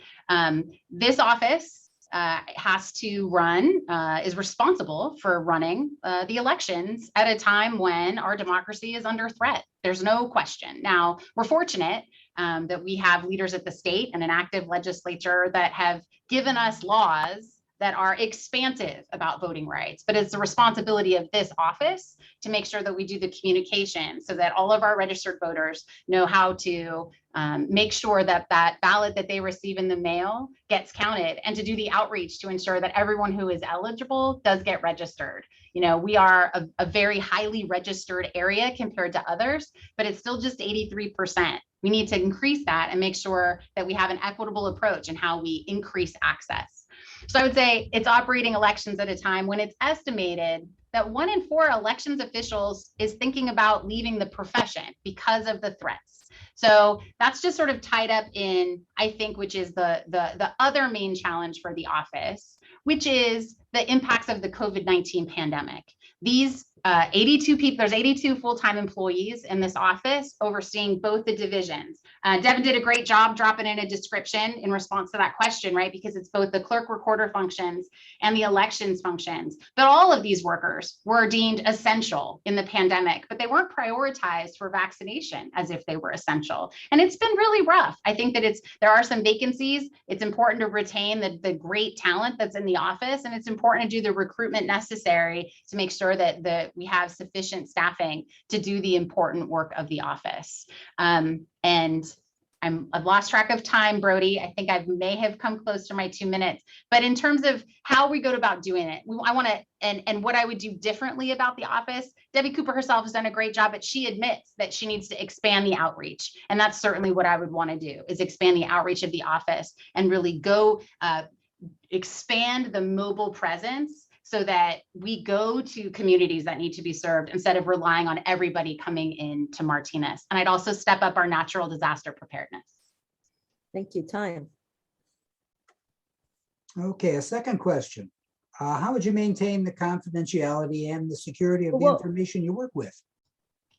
This office has to run, is responsible for running the elections at a time when our democracy is under threat. There's no question. Now, we're fortunate that we have leaders at the state and an active legislature that have given us laws that are expansive about voting rights, but it's the responsibility of this office to make sure that we do the communication so that all of our registered voters know how to make sure that that ballot that they receive in the mail gets counted, and to do the outreach to ensure that everyone who is eligible does get registered. You know, we are a very highly registered area compared to others, but it's still just 83%. We need to increase that and make sure that we have an equitable approach in how we increase access. So I would say it's operating elections at a time when it's estimated that 1 in 4 elections officials is thinking about leaving the profession because of the threats. So that's just sort of tied up in, I think, which is the other main challenge for the office, which is the impacts of the COVID-19 pandemic. These 82 people, there's 82 full-time employees in this office overseeing both the divisions. Devin did a great job dropping in a description in response to that question, right? Because it's both the clerk recorder functions and the elections functions. But all of these workers were deemed essential in the pandemic, but they weren't prioritized for vaccination as if they were essential. And it's been really rough. I think that there are some vacancies. It's important to retain the great talent that's in the office, and it's important to do the recruitment necessary to make sure that we have sufficient staffing to do the important work of the office. And I've lost track of time, Brody. I think I may have come close to my 2 minutes, but in terms of how we go about doing it, I want to, and what I would do differently about the office, Debbie Cooper herself has done a great job, but she admits that she needs to expand the outreach. And that's certainly what I would want to do, is expand the outreach of the office and really go expand the mobile presence, so that we go to communities that need to be served instead of relying on everybody coming in to Martinez. And I'd also step up our natural disaster preparedness. Thank you. Time. Okay, a second question. How would you maintain the confidentiality and the security of the Well, information you work with?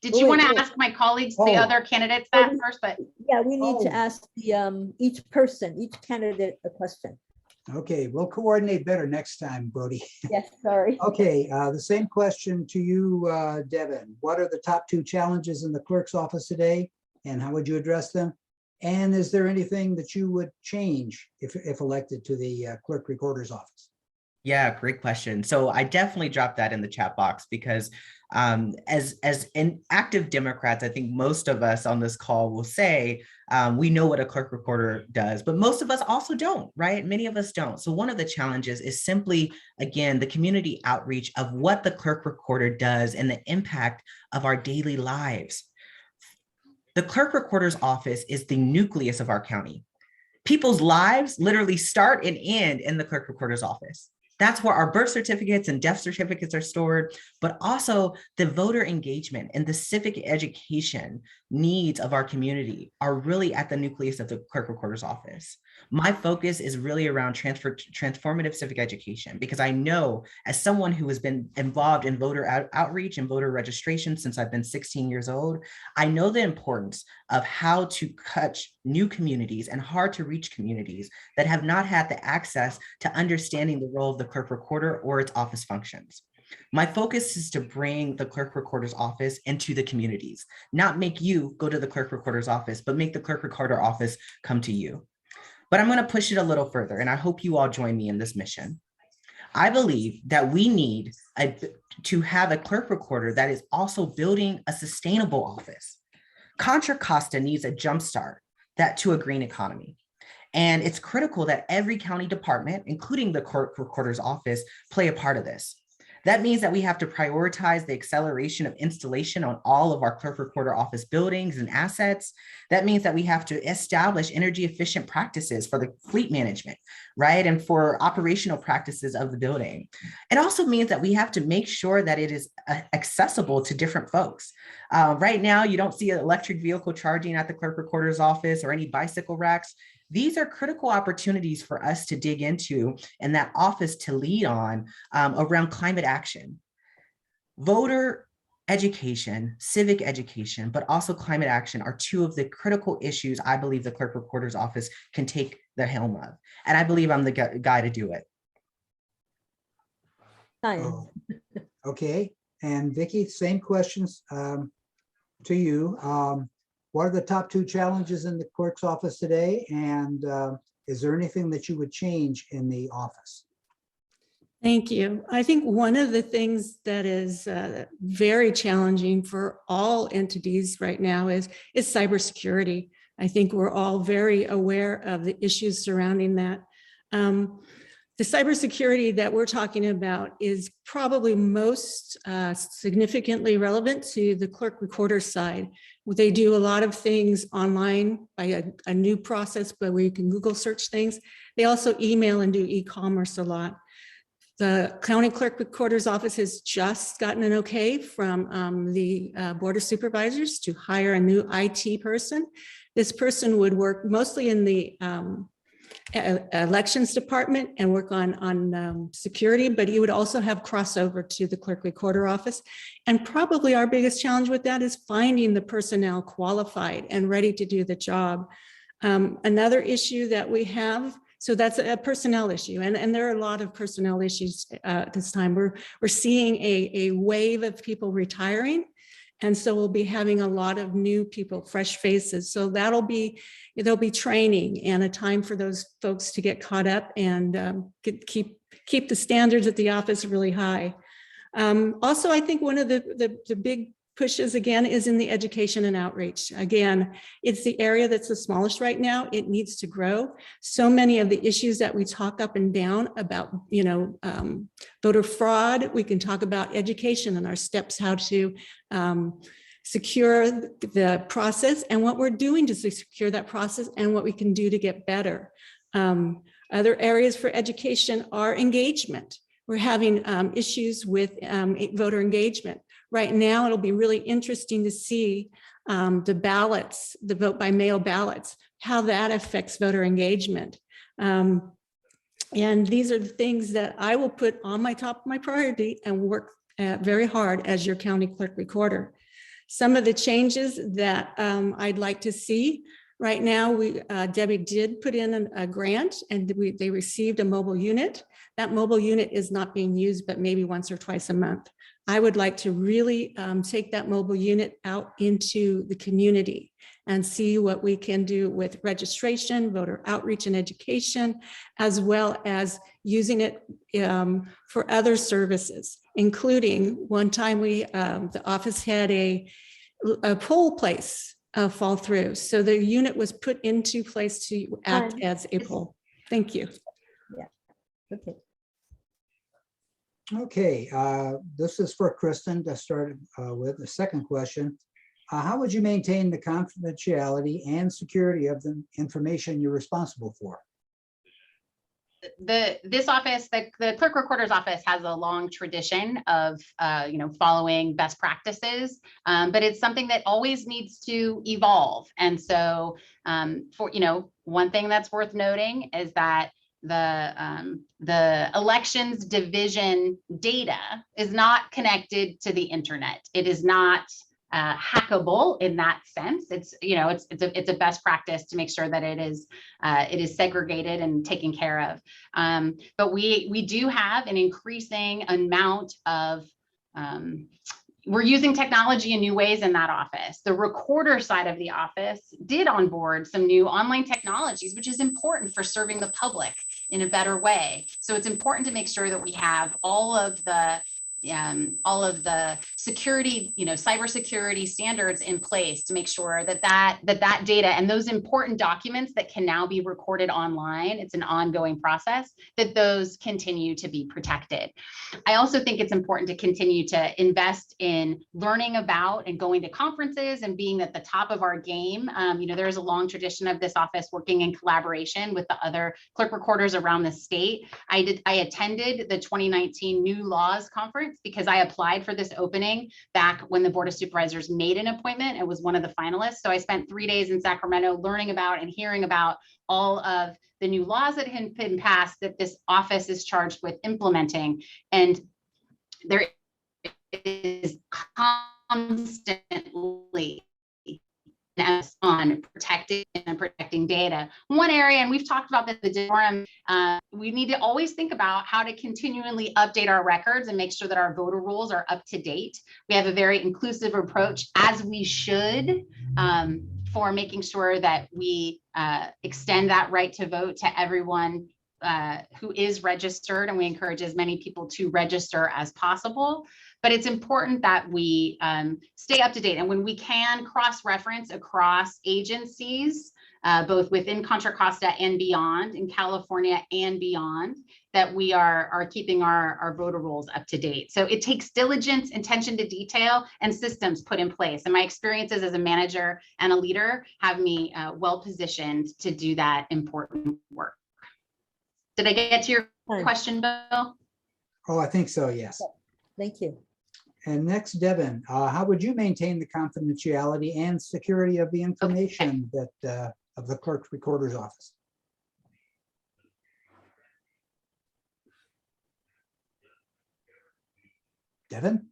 Did you want to wait. ask my colleagues, the other candidates that first? But yeah, we need to Oh. ask the each person, each candidate a question. Okay, we'll coordinate better next time, Brody. Yes, sorry. Okay, the same question to you, Devin. What are the top 2 challenges in the clerk's office today, and how would you address them? And is there anything that you would change if elected to the clerk recorder's office? Yeah, great question. So I definitely dropped that in the chat box because as active Democrats, I think most of us on this call will say we know what a clerk recorder does, but most of us also don't, right? Many of us don't. So one of the challenges is simply, again, the community outreach of what the clerk recorder does and the impact of our daily lives. The clerk recorder's office is the nucleus of our county. People's lives literally start and end in the clerk recorder's office. That's where our birth certificates and death certificates are stored, but also the voter engagement and the civic education needs of our community are really at the nucleus of the clerk recorder's office. My focus is really around transformative civic education, because I know, as someone who has been involved in voter outreach and voter registration since I've been 16 years old, I know the importance of how to touch new communities and hard to reach communities that have not had the access to understanding the role of the clerk recorder or its office functions. My focus is to bring the clerk recorder's office into the communities, not make you go to the clerk recorder's office, but make the clerk recorder office come to you. But I'm going to push it a little further, and I hope you all join me in this mission. I believe that we need to have a clerk recorder that is also building a sustainable office. Contra Costa needs a jumpstart to a green economy. And it's critical that every county department, including the clerk recorder's office, play a part of this. That means that we have to prioritize the acceleration of installation on all of our clerk recorder office buildings and assets. That means that we have to establish energy efficient practices for the fleet management, right? And for operational practices of the building. It also means that we have to make sure that it is accessible to different folks. Right now, you don't see an electric vehicle charging at the clerk recorder's office or any bicycle racks. These are critical opportunities for us to dig into and that office to lead on around climate action. Voter education, civic education, but also climate action are 2 of the critical issues I believe the clerk recorder's office can take the helm of. And I believe I'm the guy to do it. Oh, okay, and Vicki, same questions to you. What are the top 2 challenges in the clerk's office today? And is there anything that you would change in the office? Thank you. I think one of the things that is very challenging for all entities right now is cybersecurity. I think we're all very aware of the issues surrounding that. The cybersecurity that we're talking about is probably most significantly relevant to the clerk recorder side. They do a lot of things online by a new process where you can Google search things. They also email and do e-commerce a lot. The county clerk recorder's office has just gotten an okay from the Board of Supervisors to hire a new IT person. This person would work mostly in the elections department and work on security, but you would also have crossover to the clerk recorder office. And probably our biggest challenge with that is finding the personnel qualified and ready to do the job. Another issue that we have, so that's a personnel issue, and there are a lot of personnel issues at this time. We're seeing a wave of people retiring, and so we'll be having a lot of new people, fresh faces. So there'll be training and a time for those folks to get caught up and keep the standards at the office really high. Also, I think one of the big pushes again is in the education and outreach. Again, it's the area that's the smallest right now. It needs to grow. So many of the issues that we talk up and down about, voter fraud, we can talk about education and our steps, how to secure the process and what we're doing to secure that process and what we can do to get better. Other areas for education are engagement. We're having issues with voter engagement. Right now, it'll be really interesting to see the ballots, the vote by mail ballots, how that affects voter engagement. And these are the things that I will put on my top of my priority and work very hard as your county clerk recorder. Some of the changes that I'd like to see right now, Debbie did put in a grant and they received a mobile unit. That mobile unit is not being used, but maybe once or twice a month. I would like to really take that mobile unit out into the community and see what we can do with registration, voter outreach and education, as well as using it for other services, including one time the office had a poll place fall through. So the unit was put into place to act as a poll. Thank you. Yeah, okay. Okay, this is for Kristin to start with the second question. How would you maintain the confidentiality and security of the information you're responsible for? This office, the clerk recorder's office, has a long tradition of following best practices, but it's something that always needs to evolve. And so one thing that's worth noting is that the elections division data is not connected to the internet. It is not hackable in that sense. It's a best practice to make sure that it is segregated and taken care of. But we do have an increasing amount of we're using technology in new ways in that office. The recorder side of the office did onboard some new online technologies, which is important for serving the public in a better way. So it's important to make sure that we have all of the security, cybersecurity standards in place to make sure that data and those important documents that can now be recorded online, it's an ongoing process, that those continue to be protected. I also think it's important to continue to invest in learning about and going to conferences and being at the top of our game. There's a long tradition of this office working in collaboration with the other clerk recorders around the state. I attended the 2019 New Laws Conference because I applied for this opening back when the Board of Supervisors made an appointment and was one of the finalists. So I spent 3 days in Sacramento learning about and hearing about all of the new laws that had been passed that this office is charged with implementing. And there is constantly on protecting data. One area, and we've talked about this at the forum, we need to always think about how to continually update our records and make sure that our voter rolls are up to date. We have a very inclusive approach, as we should, for making sure that we extend that right to vote to everyone who is registered, and we encourage as many people to register as possible. But it's important that we stay up to date, and when we can cross-reference across agencies, both within Contra Costa and beyond, in California and beyond, that we are keeping our voter rolls up to date. So it takes diligence, attention to detail, and systems put in place. And my experiences as a manager and a leader have me well positioned to do that important work. Did I get to your question, Bill? Oh, I think so, yes. Thank you. And next, Devin, how would you maintain the confidentiality and security of the information that of the clerk recorder's office? Devin?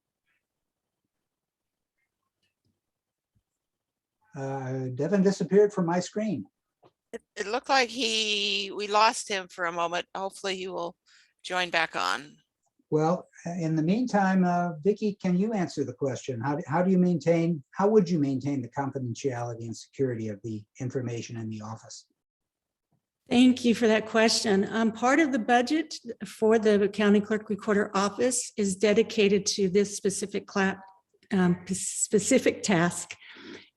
Devin disappeared from my screen. It looked like we lost him for a moment. Hopefully he will join back on. Well, in the meantime, Vicki, can you answer the question? How would you maintain the confidentiality and security of the information in the office? Thank you for that question. Part of the budget for the County Clerk Recorder Office is dedicated to this specific task.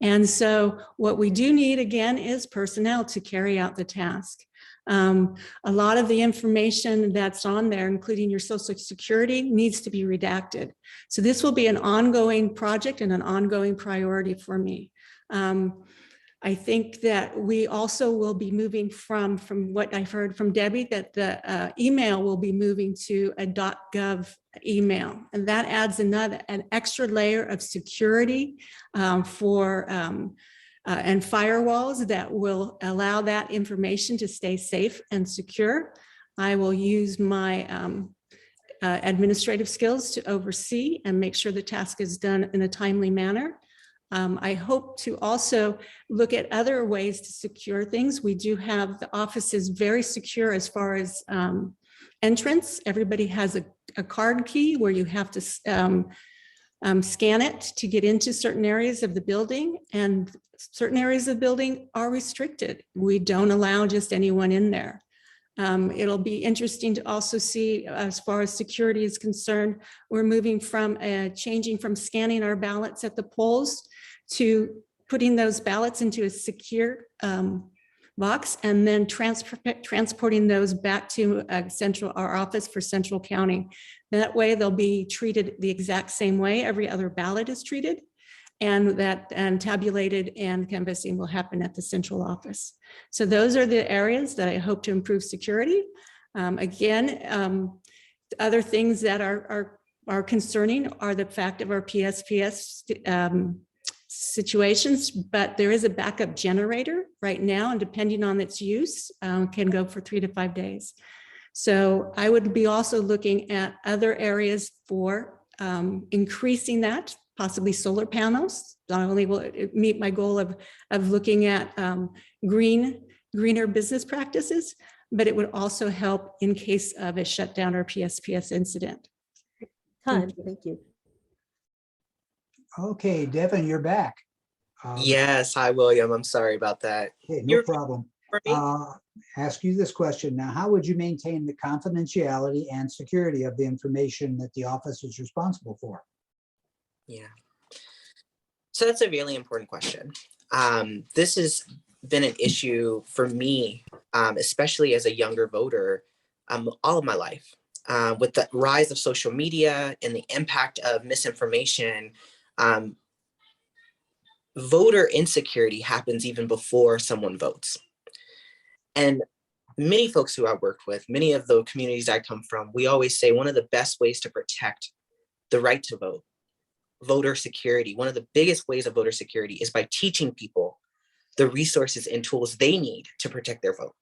And so what we do need, again, is personnel to carry out the task. A lot of the information that's on there, including your Social Security, needs to be redacted. So this will be an ongoing project and an ongoing priority for me. I think that we also will be moving from what I've heard from Debbie, that the email will be moving to a .gov email. And that adds an extra layer of security and firewalls that will allow that information to stay safe and secure. I will use my administrative skills to oversee and make sure the task is done in a timely manner. I hope to also look at other ways to secure things. We do have the office is very secure as far as entrance. Everybody has a card key where you have to scan it to get into certain areas of the building, and certain areas of the building are restricted. We don't allow just anyone in there. It'll be interesting to also see, as far as security is concerned, we're moving from changing from scanning our ballots at the polls to putting those ballots into a secure box and then transporting those back to our office for Central County. That way they'll be treated the exact same way every other ballot is treated, and tabulated and canvassing will happen at the central office. So those are the areas that I hope to improve security. Other things that are concerning are the fact of our PSPS situations, but there is a backup generator right now, and depending on its use, can go for 3 to 5 days. So I would be also looking at other areas for increasing that, possibly solar panels. Not only will it meet my goal of looking at greener business practices, but it would also help in case of a shutdown or PSPS incident. Thank you. Okay, Devin, you're back. Yes, hi, William. I'm sorry about that. Okay, no problem. Ask you this question now. How would you maintain the confidentiality and security of the information that the office is responsible for? Yeah. So that's a really important question. This has been an issue for me, especially as a younger voter, all of my life. With the rise of social media and the impact of misinformation, voter insecurity happens even before someone votes. And many folks who I worked with, many of the communities I come from, we always say one of the best ways to protect the right to vote, voter security, one of the biggest ways of voter security is by teaching people the resources and tools they need to protect their vote.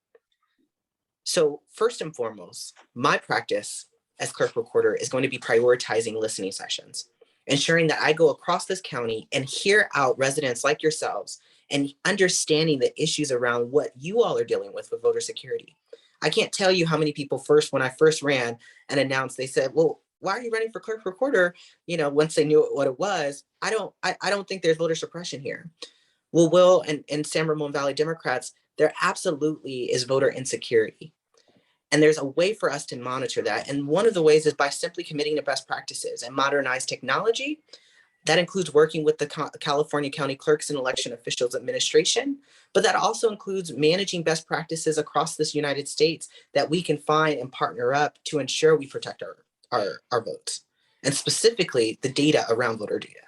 So first and foremost, my practice as clerk recorder is going to be prioritizing listening sessions, ensuring that I go across this county and hear out residents like yourselves and understanding the issues around what you all are dealing with voter security. I can't tell you how many people when I first ran and announced, they said, well, why are you running for clerk recorder? You know, once they knew what it was, I don't think there's voter suppression here. Well, Will and San Ramon Valley Democrats, there absolutely is voter insecurity. And there's a way for us to monitor that. And one of the ways is by simply committing to best practices and modernized technology. That includes working with the California County Clerks and Election Officials Administration, but that also includes managing best practices across this United States that we can find and partner up to ensure we protect our votes, and specifically the data around voter data.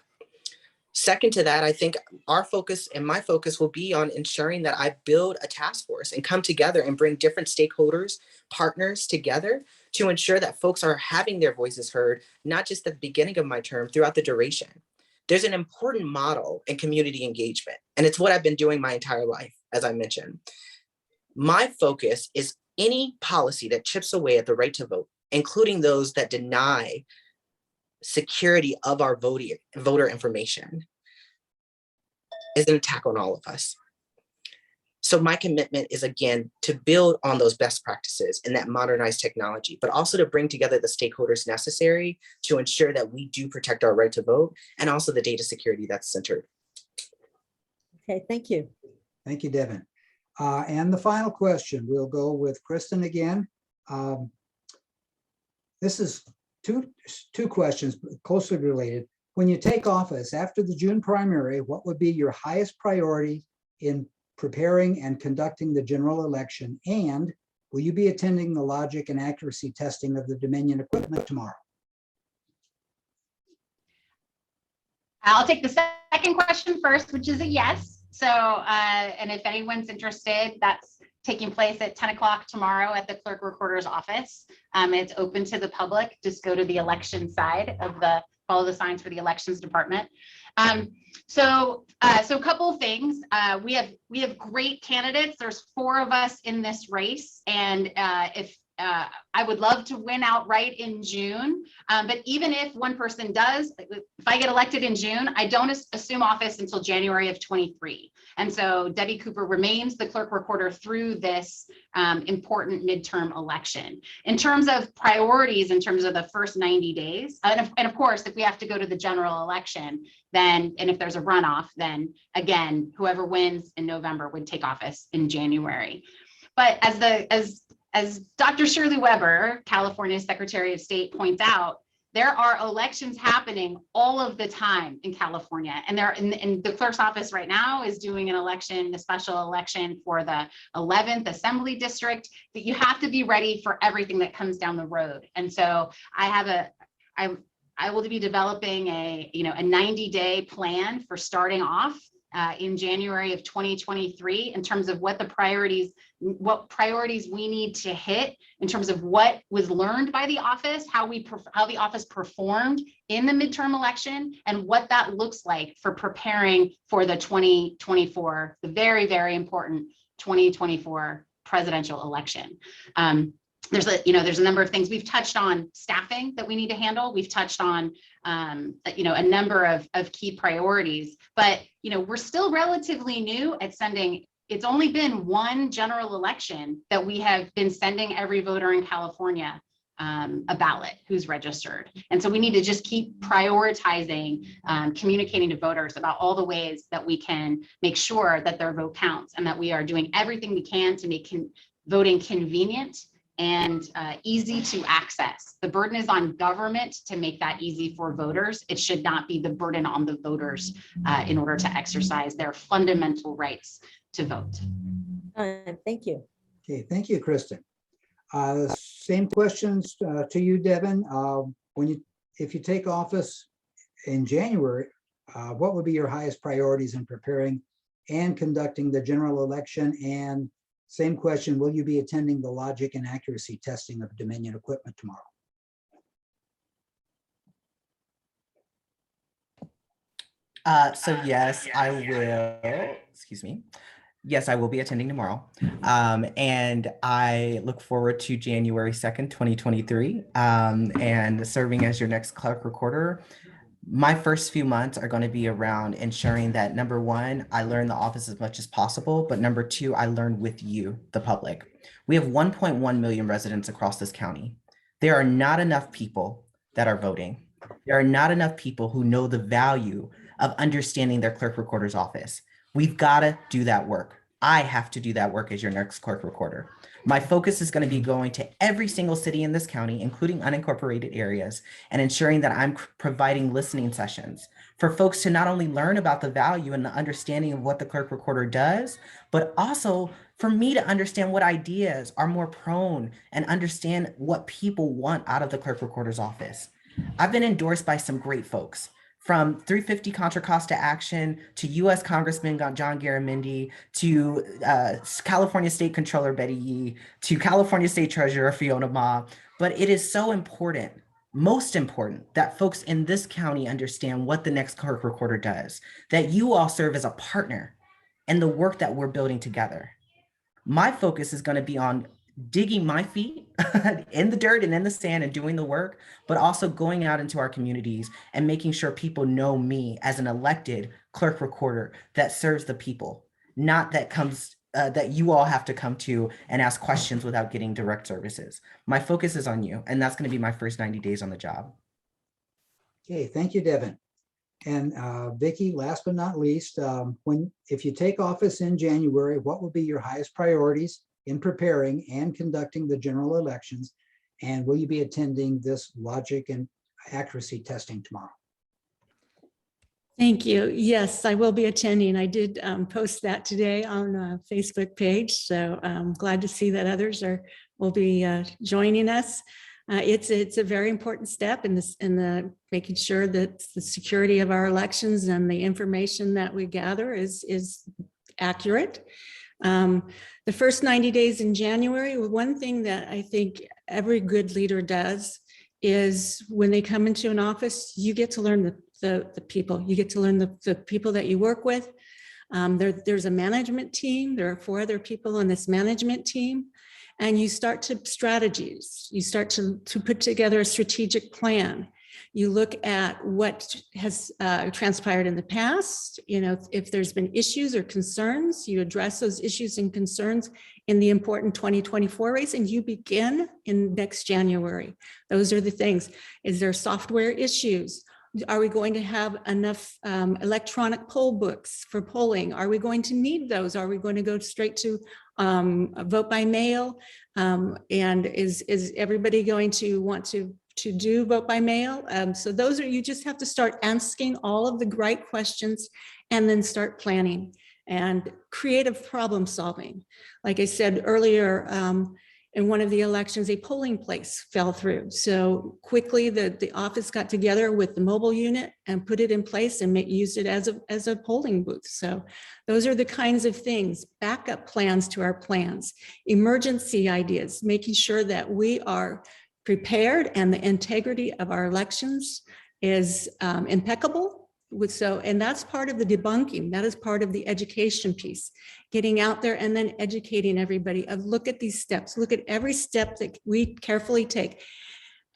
Second to that, I think our focus and my focus will be on ensuring that I build a task force and come together and bring different stakeholders, partners together to ensure that folks are having their voices heard, not just at the beginning of my term, throughout the duration. There's an important model in community engagement, and it's what I've been doing my entire life, as I mentioned. My focus is any policy that chips away at the right to vote, including those that deny security of our voter information is an attack on all of us. So my commitment is, again, to build on those best practices and that modernized technology, but also to bring together the stakeholders necessary to ensure that we do protect our right to vote and also the data security that's centered. Okay, thank you. Thank you, Devin. And the final question, we'll go with Kristin again. This is two questions closely related. When you take office after the June primary, what would be your highest priority in preparing and conducting the general election? And will you be attending the logic and accuracy testing of the Dominion equipment tomorrow? I'll take the second question first, which is a yes. So, and if anyone's interested, that's taking place at 10 o'clock tomorrow at the clerk recorder's office. It's open to the public. Just go to the election side of follow the signs for the elections department. So a couple of things. We have great candidates. There's 4 of us in this race, and if I would love to win outright in June, but even if one person does, if I get elected in June, I don't assume office until January of 23. And so Debbie Cooper remains the clerk recorder through this important midterm election. In terms of priorities, in terms of the first 90 days, and of course, if we have to go to the general election, then, and if there's a runoff, then again, whoever wins in November would take office in January. But as Dr. Shirley Weber, California's Secretary of State, points out, there are elections happening all of the time in California. And the clerk's office right now is doing an election, a special election for the 11th Assembly District, that you have to be ready for everything that comes down the road. And so I will be developing a 90-day plan for starting off in January of 2023 in terms of what priorities we need to hit in terms of what was learned by the office, how the office performed in the midterm election, and what that looks like for preparing for the 2024, the very, very important 2024 presidential election. There's a number of things we've touched on. Staffing that we need to handle. We've touched on a number of key priorities, but we're still relatively new at sending. It's only been one general election that we have been sending every voter in California a ballot who's registered. And so we need to just keep prioritizing communicating to voters about all the ways that we can make sure that their vote counts, and that we are doing everything we can to make voting convenient and easy to access. The burden is on government to make that easy for voters. It should not be the burden on the voters in order to exercise their fundamental rights to vote. Thank you. Okay, thank you, Kristin. Same questions to you, Devin. If you take office in January, what would be your highest priorities in preparing and conducting the general election? And same question, will you be attending the logic and accuracy testing of Dominion equipment tomorrow? So yes, I will, excuse me. Yes, I will be attending tomorrow. And I look forward to January 2nd, 2023, and serving as your next clerk recorder. My first few months are going to be around ensuring that, number one, I learn the office as much as possible, but number two, I learn with you, the public. We have 1.1 million residents across this county. There are not enough people that are voting. There are not enough people who know the value of understanding their clerk recorder's office. We've got to do that work. I have to do that work as your next clerk recorder. My focus is going to be going to every single city in this county, including unincorporated areas, and ensuring that I'm providing listening sessions for folks to not only learn about the value and the understanding of what the clerk recorder does, but also for me to understand what ideas are more prone and understand what people want out of the clerk recorder's office. I've been endorsed by some great folks, from 350 Contra Costa Action to U.S. Congressman John Garamendi to California State Controller Betty Yee to California State Treasurer Fiona Ma. But it is so important, most important, that folks in this county understand what the next clerk recorder does, that you all serve as a partner in the work that we're building together. My focus is going to be on digging my feet in the dirt and in the sand and doing the work, but also going out into our communities and making sure people know me as an elected clerk recorder that serves the people, not that comes that you all have to come to and ask questions without getting direct services. My focus is on you, and that's going to be my first 90 days on the job. Okay, thank you, Devin. And Vicki, last but not least, if you take office in January, what will be your highest priorities in preparing and conducting the general elections? And will you be attending this logic and accuracy testing tomorrow? Thank you. Yes, I will be attending. I did post that today on a Facebook page, so I'm glad to see that others will be joining us. It's a very important step in the making sure that the security of our elections and the information that we gather is accurate. The first 90 days in January, one thing that I think every good leader does is when they come into an office, you get to learn the people. You get to learn the people that you work with. There's a management team. There are 4 other people on this management team. And you start to strategies. You start to put together a strategic plan. You look at what has transpired in the past. You know, if there's been issues or concerns, you address those issues and concerns in the important 2024 race, and you begin in next January. Those are the things. Is there software issues? Are we going to have enough electronic poll books for polling? Are we going to need those? Are we going to go straight to vote by mail? And is everybody going to want to do vote by mail? So those are, you just have to start asking all of the right questions and then start planning and creative problem solving. Like I said earlier, in one of the elections, a polling place fell through. So quickly the office got together with the mobile unit and put it in place and used it as a polling booth. So those are the kinds of things, backup plans to our plans, emergency ideas, making sure that we are prepared and the integrity of our elections is impeccable. And that's part of the debunking. That is part of the education piece, getting out there and then educating everybody of look at these steps, look at every step that we carefully take.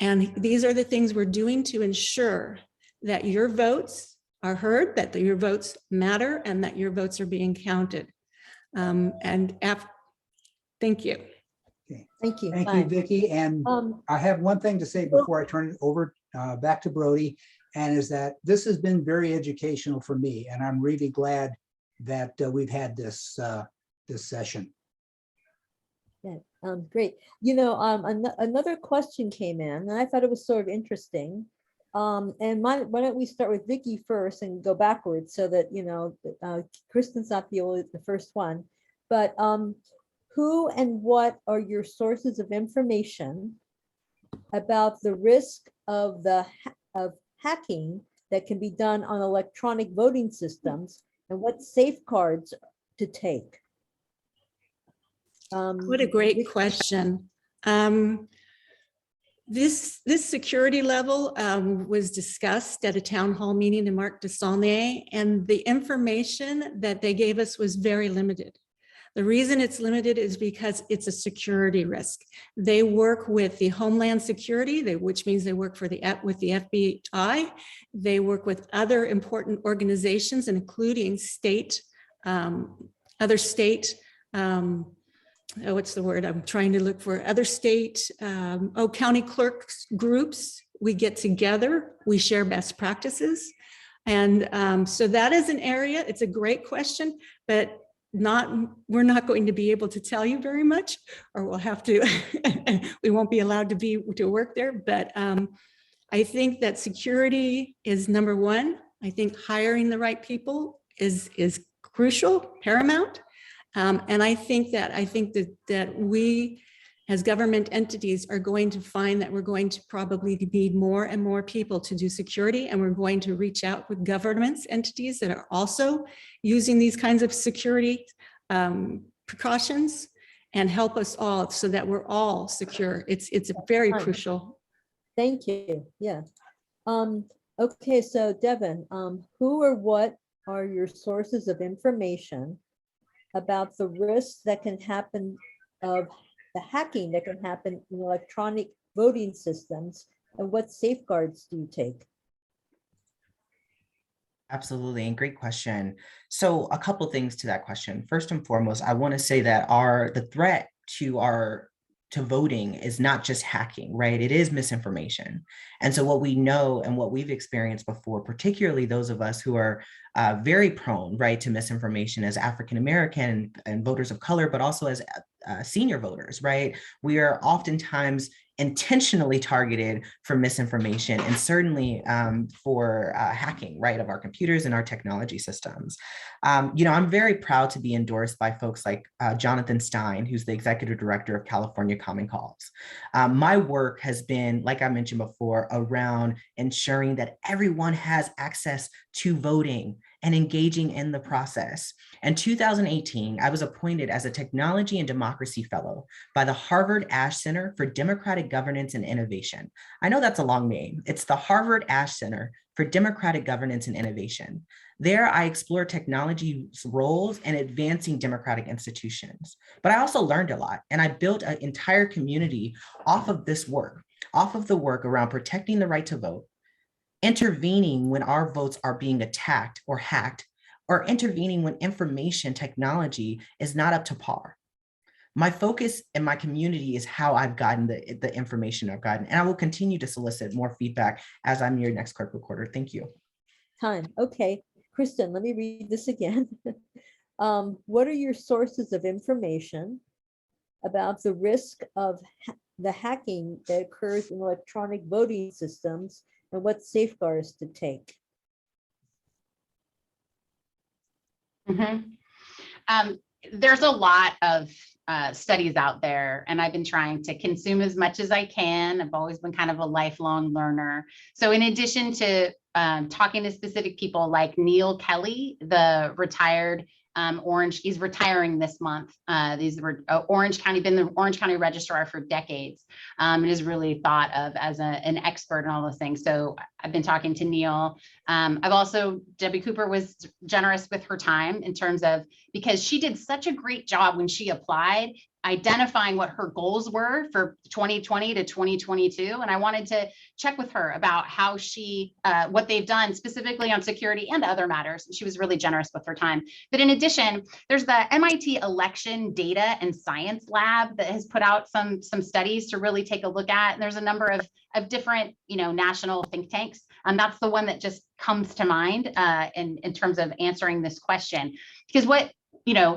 And these are the things we're doing to ensure that your votes are heard, that your votes matter, and that your votes are being counted. Thank you. Okay. Thank you. Thank you, Vicki. And I have one thing to say before I turn it over back to Brody, and is that this has been very educational for me, and I'm really glad that we've had this this session. Yeah, great. You know, another question came in, and I thought it was sort of interesting. And why don't we start with Vicki first and go backwards so that, you know, Kristin's not the first one, but who and what are your sources of information about the risk of hacking that can be done on electronic voting systems, and what safeguards to take? What a great question. This security level was discussed at a town hall meeting in Marc de Saulnier, and the information that they gave us was very limited. The reason it's limited is because it's a security risk. They work with the Homeland Security, which means they work with the FBI. They work with other important organizations, including other state, what's the word I'm trying to look for? Other state, county clerks groups. We get together, we share best practices. And so that is an area, it's a great question, but we're not going to be able to tell you very much, or we'll have to, we won't be allowed to work there. But I think that security is number one. I think hiring the right people is crucial, paramount. And I think that we as government entities are going to find that we're going to probably need more and more people to do security, and we're going to reach out with governments entities that are also using these kinds of security precautions and help us all so that we're all secure. It's very crucial. Thank you. Yeah. Okay, so Devin, who or what are your sources of information about the risks that can happen of the hacking that can happen in electronic voting systems, and what safeguards do you take? Absolutely, and great question. So a couple things to that question. First and foremost, I want to say that the threat to voting is not just hacking, right? It is misinformation. And so what we know and what we've experienced before, particularly those of us who are very prone, right, to misinformation as African-American and voters of color, but also as senior voters, right? We are oftentimes intentionally targeted for misinformation and certainly for hacking, right, of our computers and our technology systems. I'm very proud to be endorsed by folks like Jonathan Stein, who's the executive director of California Common Cause. My work has been, like I mentioned before, around ensuring that everyone has access to voting and engaging in the process. In 2018, I was appointed as a Technology and Democracy Fellow by the Harvard Ash Center for Democratic Governance and Innovation. I know that's a long name. It's the Harvard Ash Center for Democratic Governance and Innovation. There, I explore technology's roles in advancing democratic institutions. But I also learned a lot, and I built an entire community off of this work, off of the work around protecting the right to vote, intervening when our votes are being attacked or hacked, or intervening when information technology is not up to par. My focus in my community is how I've gotten the information I've gotten, and I will continue to solicit more feedback as I'm your next clerk recorder. Thank you. Time. Okay, Kristin, let me read this again. What are your sources of information about the risk of the hacking that occurs in electronic voting systems, and what safeguards to take? There's a lot of studies out there, and I've been trying to consume as much as I can. I've always been kind of a lifelong learner. So in addition to talking to specific people like Neil Kelly, the retired he's retiring this month. These were Orange County, been the Orange County registrar for decades, and is really thought of as an expert in all those things. So I've been talking to Neil. Debbie Cooper was generous with her time in terms of, because she did such a great job when she applied, identifying what her goals were for 2020 to 2022. And I wanted to check with her about how what they've done specifically on security and other matters. She was really generous with her time. But in addition, there's the MIT Election Data and Science Lab that has put out some studies to really take a look at. And there's a number of different, national think tanks. And that's the one that just comes to mind in terms of answering this question. Because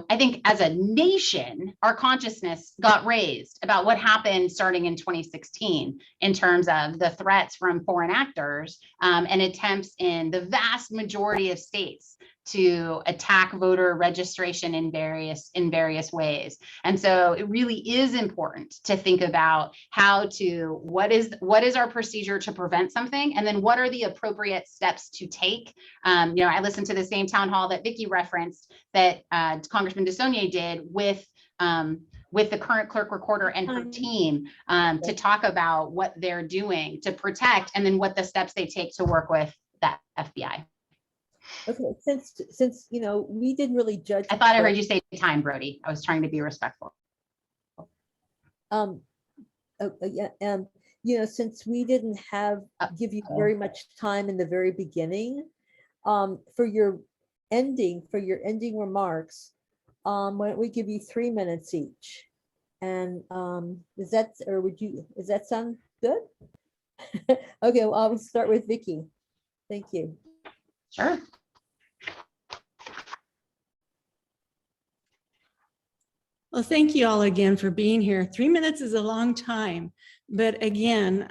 I think as a nation, our consciousness got raised about what happened starting in 2016 in terms of the threats from foreign actors and attempts in the vast majority of states to attack voter registration in various ways. And so it really is important to think about what is our procedure to prevent something, and then what are the appropriate steps to take. I listened to the same town hall that Vicki referenced that Congressman DeSaulnier did with the current clerk recorder and her team to talk about what they're doing to protect, and then what the steps they take to work with that FBI. Okay, since we didn't really judge. I thought I heard you say time, Brody. I was trying to be respectful. Since we didn't give you very much time in the very beginning, for your ending remarks, why don't we give you 3 minutes each? And does that sound good? Okay, well, I'll start with Vicki. Thank you. Sure. Well, thank you all again for being here. 3 minutes is a long time, but again,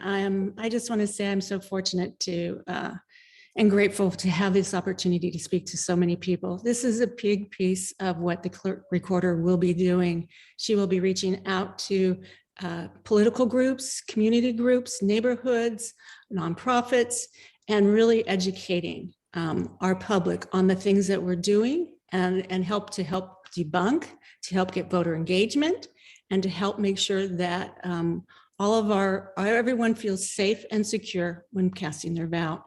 I just want to say I'm so fortunate and grateful to have this opportunity to speak to so many people. This is a big piece of what the clerk recorder will be doing. She will be reaching out to political groups, community groups, neighborhoods, nonprofits, and really educating our public on the things that we're doing and help debunk, to help get voter engagement, and to help make sure that everyone feels safe and secure when casting their ballot.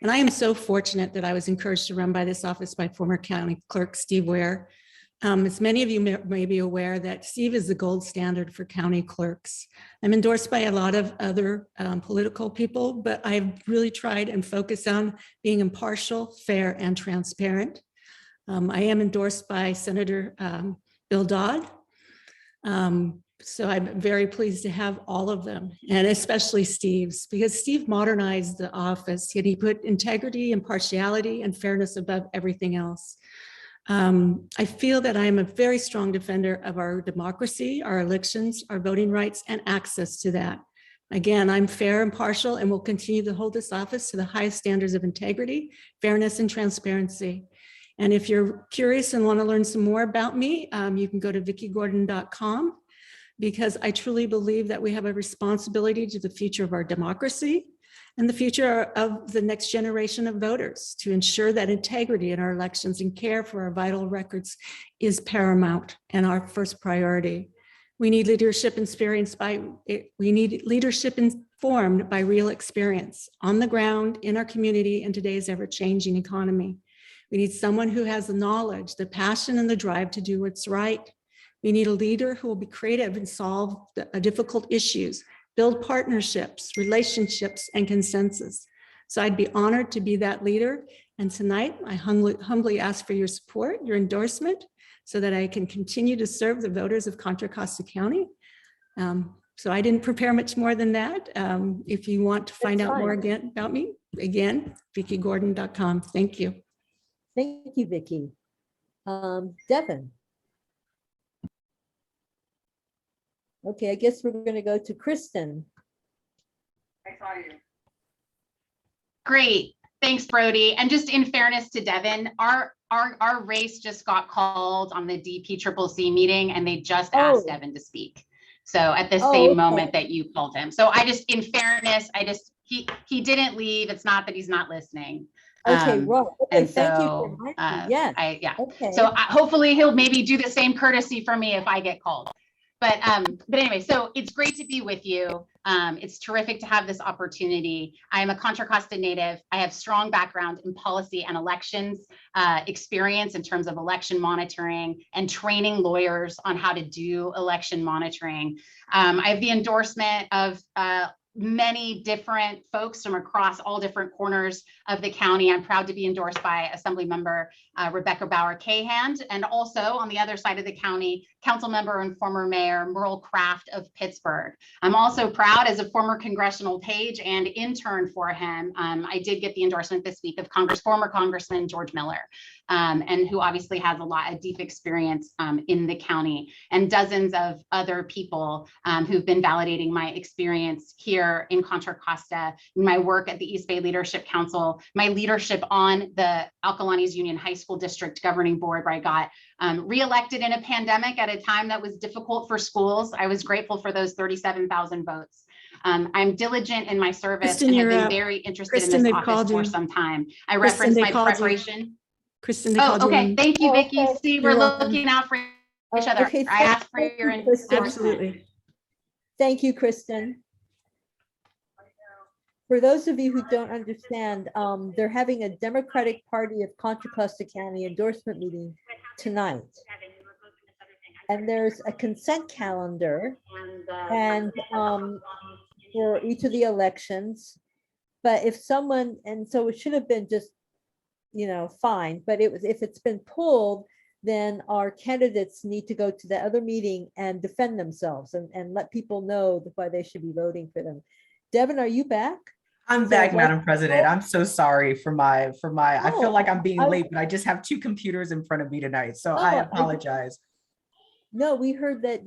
And I am so fortunate that I was encouraged to run by this office by former County Clerk Steve Ware, As many of you may be aware that Steve is the gold standard for county clerks. I'm endorsed by a lot of other political people, but I've really tried and focused on being impartial, fair, and transparent. I am endorsed by Senator Bill Dodd. So I'm very pleased to have all of them, and especially Steve's, because Steve modernized the office and he put integrity, impartiality, and fairness above everything else. I feel that I am a very strong defender of our democracy, our elections, our voting rights, and access to that. Again, I'm fair, impartial, and will continue to hold this office to the highest standards of integrity, fairness, and transparency. And if you're curious and want to learn some more about me, you can go to vickigordon.com, because I truly believe that we have a responsibility to the future of our democracy and the future of the next generation of voters to ensure that integrity in our elections and care for our vital records is paramount and our first priority. We need leadership informed by real experience on the ground, in our community, in today's ever-changing economy. We need someone who has the knowledge, the passion, and the drive to do what's right. We need a leader who will be creative and solve difficult issues, build partnerships, relationships, and consensus. So I'd be honored to be that leader. And tonight, I humbly ask for your support, your endorsement, so that I can continue to serve the voters of Contra Costa County. So I didn't prepare much more than that. If you want to find out more about me, again, vickigordon.com. Thank you. Thank you, Vicki. Devin. Okay, I guess we're going to go to Kristin. I saw you. Great. Thanks, Brody. And just in fairness to Devin, our race just got called on the DPCCC meeting, and they just asked Devin to speak. So at the same moment that you called him. So I just, in fairness, he didn't leave. It's not that he's not listening. Okay, well, okay, and thank so, you. Yeah. Okay. So hopefully he'll maybe do the same courtesy for me if I get called. But anyway, so it's great to be with you. It's terrific to have this opportunity. I am a Contra Costa native. I have strong background in policy and elections experience in terms of election monitoring and training lawyers on how to do election monitoring. I have the endorsement of many different folks from across all different corners of the county. I'm proud to be endorsed by Assemblymember Rebecca Bauer-Cahan, and also on the other side of the county, council member and former mayor Merle Craft of Pittsburgh. I'm also proud as a former congressional page and intern for him. I did get the endorsement this week of former Congressman George Miller, and who obviously has a lot of deep experience in the county, and dozens of other people who've been validating my experience here in Contra Costa, in my work at the East Bay Leadership Council, my leadership on the Alcalanes Union High School District Governing Board, where I got reelected in a pandemic at a time that was difficult for schools. I was grateful for those 37,000 votes. I'm diligent in my service, Kristin, and have been very interested in this office for some time. I Kristin, referenced my preparation. Kristin, they called you. Okay, thank you, Vicki. Okay. See, we're looking out for each other. Okay, I asked for your Kristin. Absolutely. Thank you, Kristin. For those of you who don't understand, they're having a Democratic Party of Contra Costa County endorsement meeting tonight. And there's a consent calendar and for each of the elections. But if someone, and so it should have been just, fine, but if it's been pulled, then our candidates need to go to the other meeting and defend themselves and let people know why they should be voting for them. Devin, are you back? I'm back, Madam President. I'm so sorry for my, I feel like I'm being late, but I just have two computers in front of me tonight. So I apologize. No, we heard that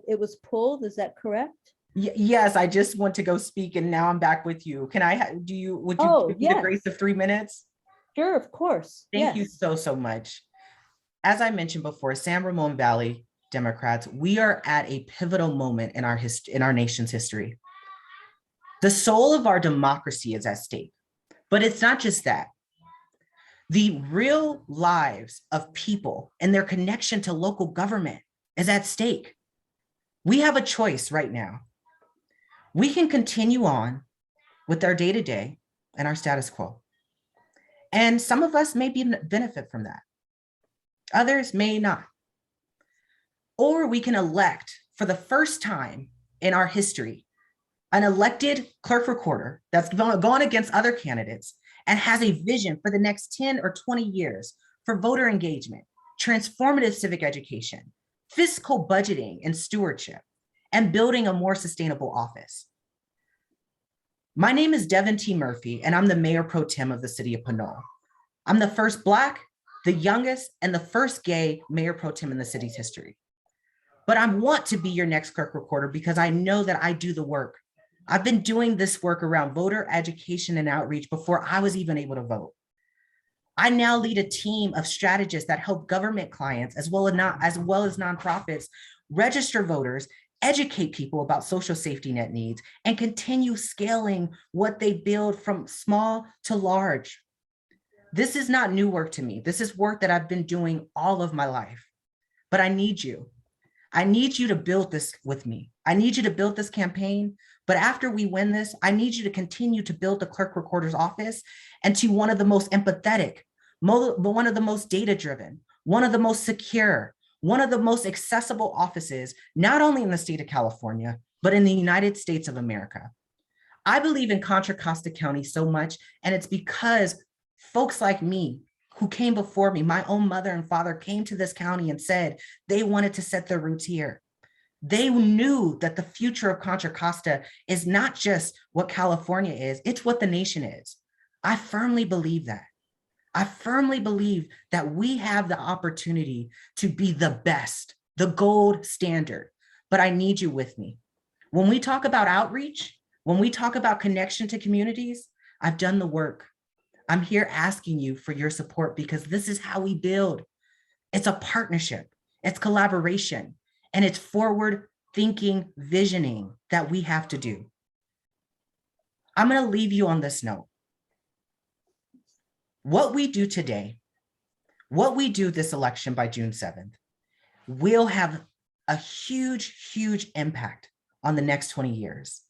it was pulled. Is that correct? Yes, I just want to go speak and now I'm back with you. Can I, would you give me the grace of 3 minutes? Sure, of course. Thank you so much. As I mentioned before, San Ramon Valley Democrats, we are at a pivotal moment in our nation's history. The soul of our democracy is at stake, but it's not just that. The real lives of people and their connection to local government is at stake. We have a choice right now. We can continue on with our day-to-day and our status quo. And some of us may benefit from that. Others may not. or we can elect for the first time in our history, an elected clerk recorder that's gone against other candidates and has a vision for the next 10 or 20 years for voter engagement, transformative civic education, fiscal budgeting and stewardship, and building a more sustainable office. My name is Devon T Murphy, and I'm the Mayor Pro Tem of the City of Pinole. I'm the first Black, the youngest, and the first gay Mayor Pro Tem in the city's history. But I want to be your next clerk recorder because I know that I do the work. I've been doing this work around voter education and outreach before I was even able to vote. I now lead a team of strategists that help government clients as well as nonprofits register voters, educate people about social safety net needs, and continue scaling what they build from small to large. This is not new work to me. This is work that I've been doing all of my life. But I need you. I need you to build this with me. I need you to build this campaign. But after we win this, I need you to continue to build the clerk recorder's office into one of the most empathetic, one of the most data-driven, one of the most secure, one of the most accessible offices, not only in the state of California, but in the United States of America. I believe in Contra Costa County so much, and it's because folks like me who came before me, my own mother and father came to this county and said they wanted to set their roots here. They knew that the future of Contra Costa is not just what California is, it's what the nation is. I firmly believe that. I firmly believe that we have the opportunity to be the best, the gold standard, but I need you with me. When we talk about outreach, when we talk about connection to communities, I've done the work. I'm here asking you for your support because this is how we build. It's a partnership, it's collaboration, and it's forward thinking, visioning that we have to do. I'm going to leave you on this note. What we do today, what we do this election by June 7th, will have a huge, huge impact on the next 20 years.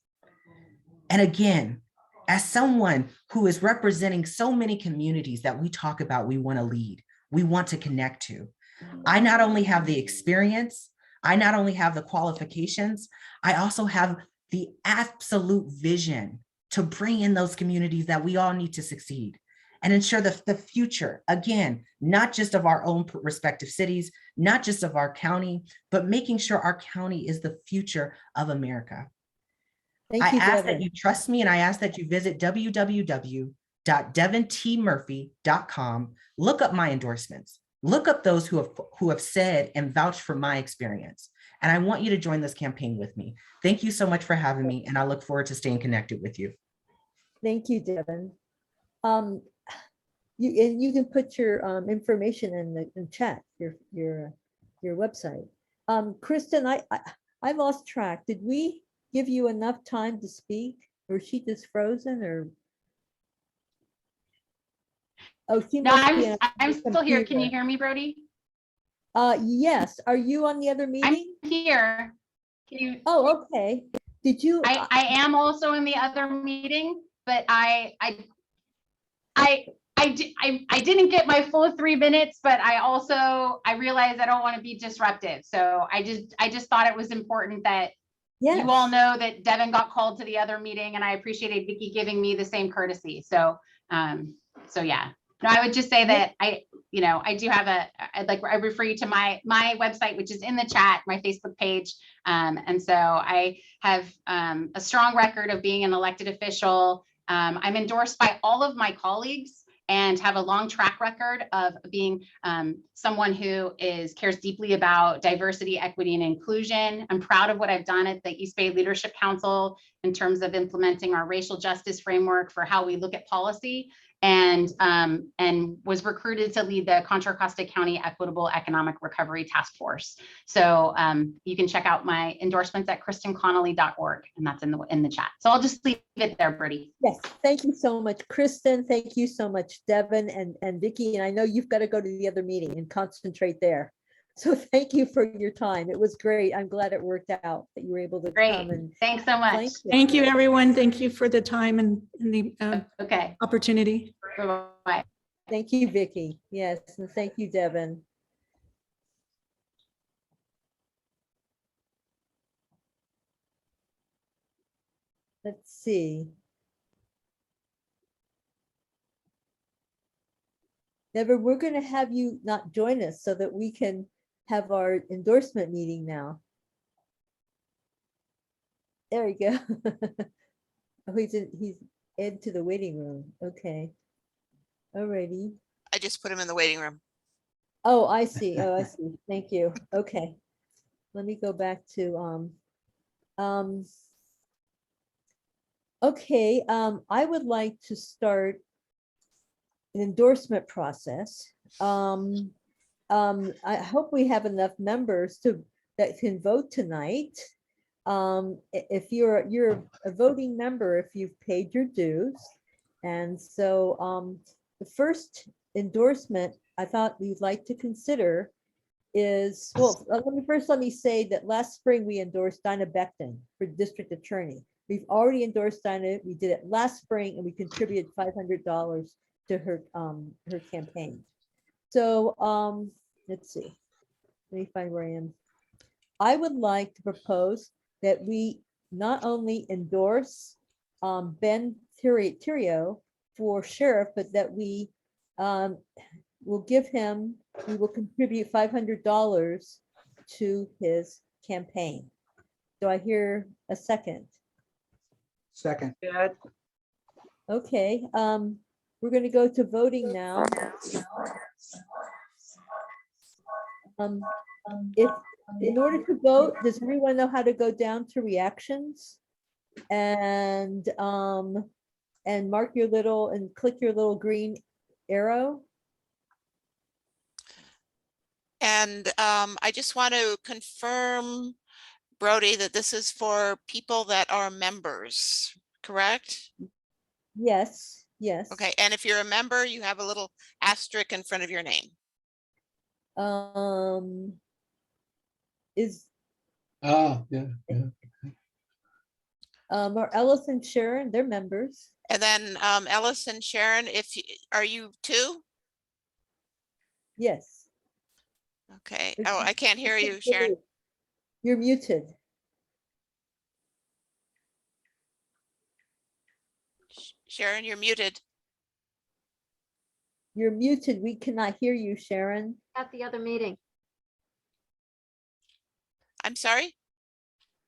And again, as someone who is representing so many communities that we talk about, we want to lead, we want to connect to, I not only have the experience, I not only have the qualifications, I also have the absolute vision to bring in those communities that we all need to succeed and ensure the future, again, not just of our own respective cities, not just of our county, but making sure our county is the future of America. I ask that you trust me, and I ask that you visit www.devontmurphy.com, look up my endorsements, look up those who have said and vouched for my experience. And I want you to join this campaign with me. Thank you so much for having me, and I look forward to staying connected with you. Thank you, Devin. You can put your information in the chat, your website. Kristin, I lost track. Did we give you enough time to speak, or is she just frozen, or? Oh, she No, must be I'm still here. Can you hear me, Brody? Yes. Are you on the other meeting? I'm here. Can you? Oh, okay. Did you? I am also in the other meeting, but I didn't get my full 3 minutes, but I realized I don't want to be disruptive. So I just thought it was important that you all know that Devin got called to the other meeting, and I appreciated Vicki giving me the same courtesy. So yeah. No, I would just say that I do have I refer you to my website, which is in the chat, my Facebook page. And so I have a strong record of being an elected official. I'm endorsed by all of my colleagues and have a long track record of being someone who cares deeply about diversity, equity, and inclusion. I'm proud of what I've done at the East Bay Leadership Council in terms of implementing our racial justice framework for how we look at policy, and was recruited to lead the Contra Costa County Equitable Economic Recovery Task Force. So you can check out my endorsements at kristinconnelly.org, and that's in the chat. So I'll just leave it there, Bertie. Yes, thank you so much, Kristin. Thank you so much, Devin and Vicki. And I know you've got to go to the other meeting and concentrate there. So thank you for your time. It was great. I'm glad it worked out that you were able to come. And thanks so much. Thank you, everyone. Thank you for the time and the opportunity. Bye-bye. Thank you, Vicki. Yes, and thank you, Devin. let's see. Never, we're going to have you not join us so that we can have our endorsement meeting now. There we go. Oh, he's into the waiting room. Okay. Alrighty. I just put him in the waiting room. Oh, I see. Oh, I see. Thank you. Okay. Let me go back to okay, I would like to start an endorsement process. I hope we have enough members that can vote tonight. If you're a voting member, if you've paid your dues. And so the first endorsement I thought we'd like to consider is, well, let me say that last spring we endorsed Dinah Beckton for district attorney. We've already endorsed Dinah. We did it last spring and we contributed $500 to her her campaign. So let's see. Let me find where I am. I would like to propose that we not only endorse Ben Therriault for sheriff, but that we will we will contribute $500 to his campaign. Do I hear a second? Second. Okay, we're going to go to voting now. If in order to vote, does everyone know how to go down to reactions and mark your little and click your little green arrow? And I just want to confirm, Brody, that this is for people that are members, correct? Yes, yes. Okay, and if you're a member, you have a little asterisk in front of your name. Or Ellis and Sharon, they're members. And then Ellis and Sharon, are you too? Yes. Okay. Oh, I can't hear you, Sharon. You're muted. Sharon, you're muted. You're muted. We cannot hear you, Sharon. At the other meeting. I'm sorry?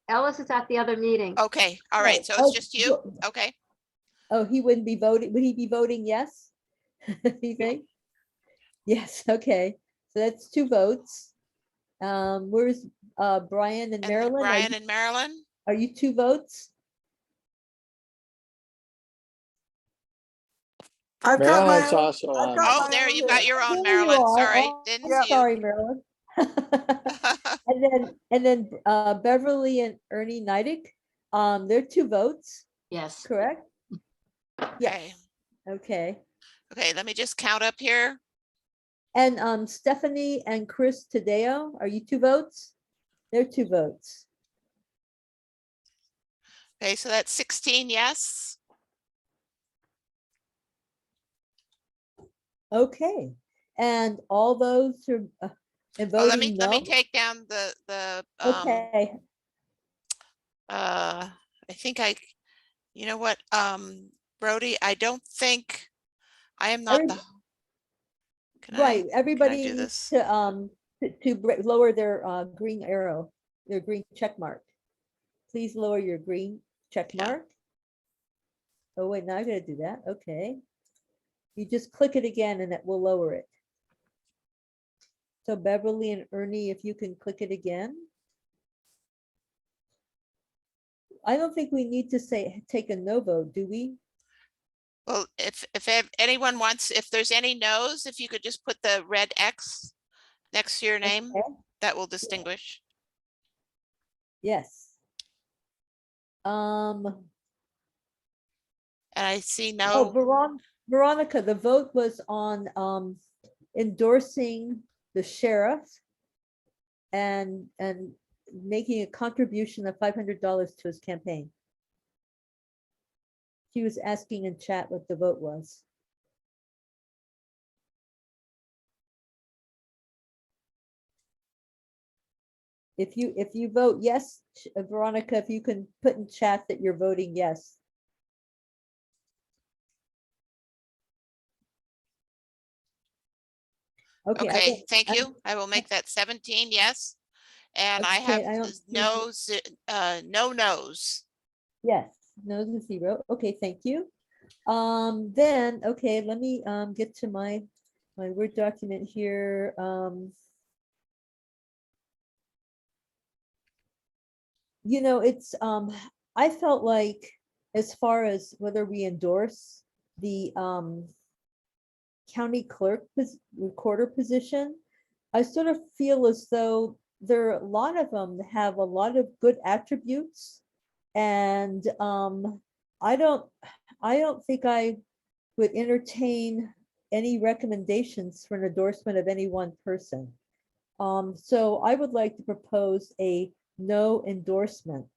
Ellis is at the other meeting. Okay. All right. So it's just you? Okay. Oh, he wouldn't be voting. Would he be voting yes? You think? Yes. Okay. So that's 2 votes. Where's Brian and Marilyn? Brian and Marilyn? Are you 2 votes? I've got my own. also on. Oh, there you got your own, There you Marilyn. are. Sorry. Oh, Didn't I'm see you. sorry, Marilyn. and then Beverly and Ernie Neidig, they're 2 votes. Yes. Correct? Okay. Okay. Okay, let me just count up here. And Stephanie and Chris Tadeo, are you 2 votes? They're 2 votes. Okay, so that's 16 yes. Okay. And all those who are Oh, let voting me no? take down the Okay. I think you know what, Brody, I don't think I am not the. Right, everybody do needs this? to lower their green arrow, their green check mark. Please lower your green check mark. Oh wait, now I gotta do that. Okay. You just click it again and it will lower it. So Beverly and Ernie, if you can click it again. I don't think we need to take a no vote, do we? Well, if anyone wants, if there's any no's, if you could just put the red X next to your name, that will distinguish. Yes. And I see no. Oh, Veronica, the vote was on endorsing the sheriff and making a contribution of $500 to his campaign. She was asking in chat what the vote was. If you vote yes, Veronica, if you can put in chat that you're voting yes. Okay. Okay, thank you. I will make that 17 yes. And I have Okay, I don't see- no's, no no's. Yes, no to 0. Okay, thank you. Then, okay, let me get to my Word document here. You know, it's I felt like as far as whether we endorse the county clerk recorder position, I sort of feel as though there are a lot of them that have a lot of good attributes. And I don't think I would entertain any recommendations for an endorsement of any one person. So I would like to propose a no endorsement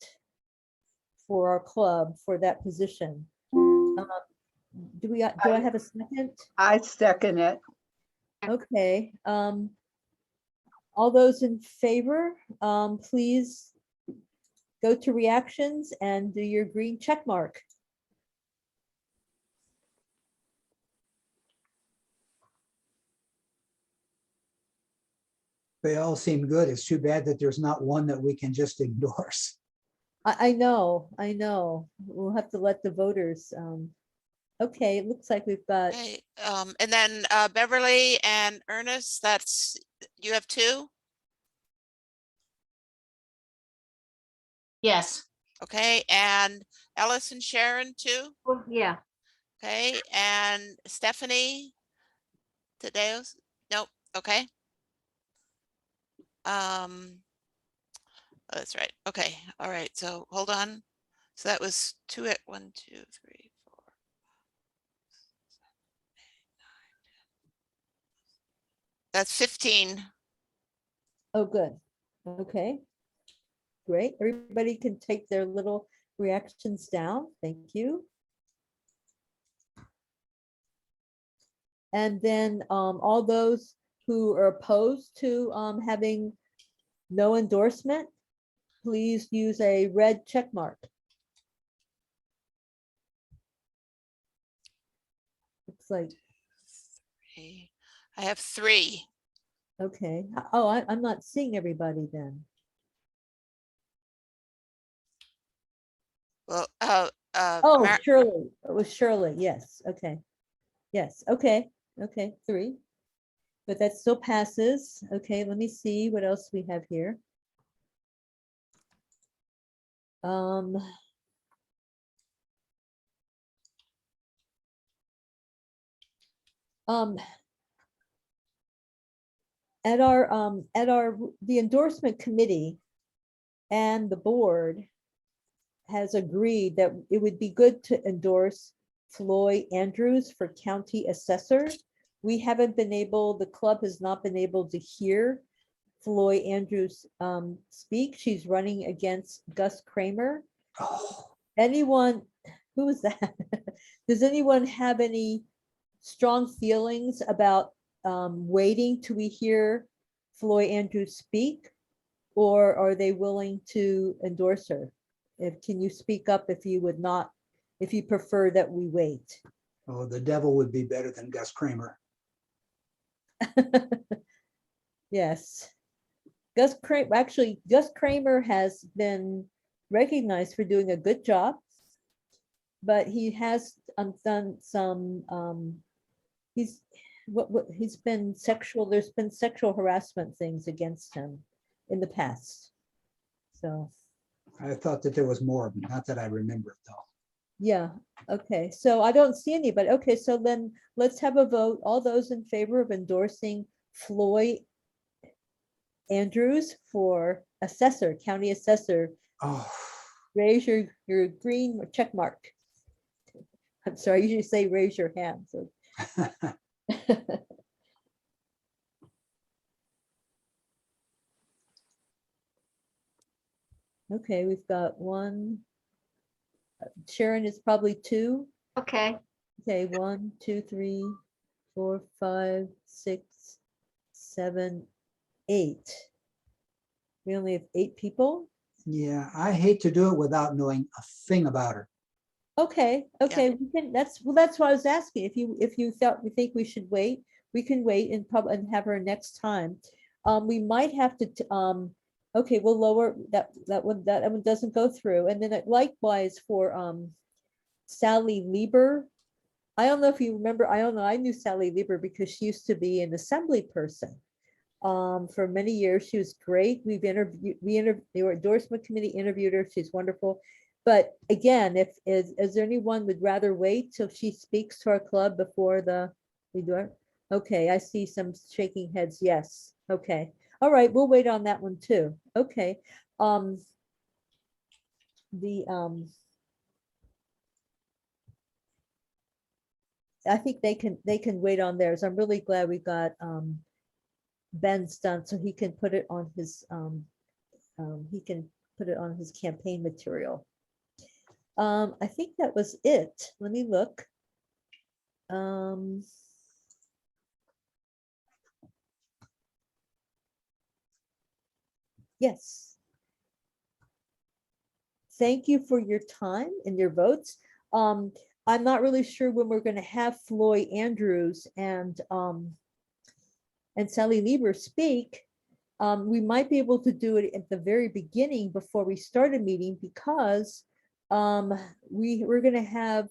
for our club for that position. Do I have a second? I second it. Okay. All those in favor, please go to reactions and do your green check mark. They all seem good. It's too bad that there's not one that we can just endorse. I know. We'll have to let the voters. Okay, it looks like we've got. Okay, and then Beverly and Ernest, that's, you have 2? Yes. Okay, and Ellis and Sharon too? Oh, yeah. Okay, and Stephanie Tadeos? Nope, okay. Oh, that's right. Okay, all right, so hold on. So that was 2 at 1, 2, 3, 4. That's 15. Oh, good. Okay. Great. Everybody can take their little reactions down. Thank you. And then all those who are opposed to having no endorsement, please use a red check mark. Looks like. I have 3. Okay. Oh, I'm not seeing everybody then. Well, Oh, Shirley. It was Shirley. Yes. Okay. Yes. Okay. Okay. 3. But that still passes. Okay. Let me see what else we have here. At the endorsement committee and the board has agreed that it would be good to endorse Floyd Andrews for county assessor. We haven't been able, the club has not been able to hear Floyd Andrews speak. She's running against Gus Kramer. Anyone, who is that? Does anyone have any strong feelings about waiting till we hear Floyd Andrews speak? Or are they willing to endorse her? Can you speak up if you would not, if you prefer that we wait? Oh, the devil would be better than Gus Kramer. Yes. Gus Kramer has been recognized for doing a good job, but he has done some, he's been there's been sexual harassment things against him in the past. So. I thought that there was more, not that I remember it though. Yeah, okay, so I don't see anybody. Okay, so then let's have a vote. All those in favor of endorsing Floyd Andrews for assessor, county assessor. Oh. Raise your green check mark. I'm sorry, I usually say raise your hand. So. Okay, we've got 1. Sharon is probably 2. Okay. Okay, 1, 2, 3, 4, 5, 6, 7, 8. We only have 8 people. Yeah, I hate to do it without knowing a thing about her. Okay, okay, we can, that's what I was asking. If you think we should wait, we can wait and probably and have her next time. We might have to, okay, we'll lower that one doesn't go through. And then likewise for Sally Lieber. I don't know if you remember, I don't know, I knew Sally Lieber because she used to be an assembly person. For many years, she was great. The endorsement committee interviewed her. She's wonderful. But again, is there anyone would rather wait till she speaks to our club before we do it? Okay, I see some shaking heads. Yes. Okay. All right, we'll wait on that one too. Okay. I think they can wait on theirs. I'm really glad we got Ben's done so he can put it on his campaign material. I think that was it. Let me look. Yes. Thank you for your time and your votes. I'm not really sure when we're going to have Floyd Andrews and Sally Lieber speak. We might be able to do it at the very beginning before we start a meeting because we're going to have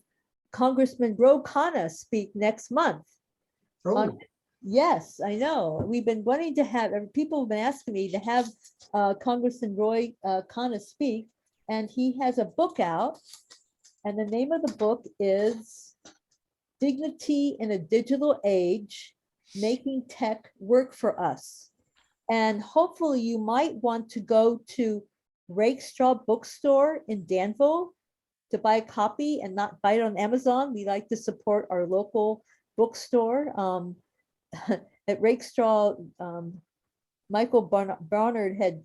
Congressman Ro speak next month. Yes, I know. We've been wanting to have, people have been asking me to have Congressman Roy Khanna speak, and he has a book out, and the name of the book is Dignity in a Digital Age, Making Tech Work for Us. And hopefully you might want to go to Rakestraw Bookstore in Danville to buy a copy and not buy it on Amazon. We like to support our local bookstore. At Rakestraw, Michael Barnard had,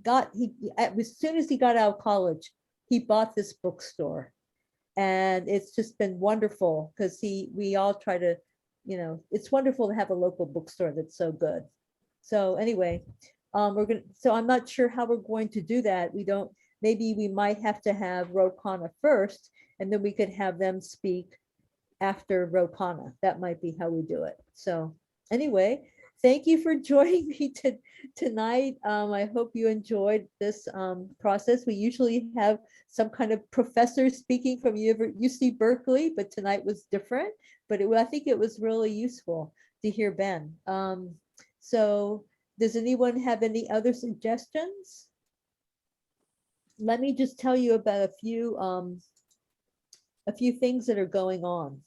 as soon as he got out of college, he bought this bookstore. And it's just been wonderful because we all try to, it's wonderful to have a local bookstore that's so good. So anyway, so I'm not sure how we're going to do that. Maybe we might have to have Ro Khanna first, and then we could have them speak after Ro Khanna. That might be how we do it. So anyway, thank you for joining me tonight. I hope you enjoyed this process. We usually have some kind of professor speaking from UC Berkeley, but tonight was different. But I think it was really useful to hear Ben. So does anyone have any other suggestions? Let me just tell you about a few things that are going on.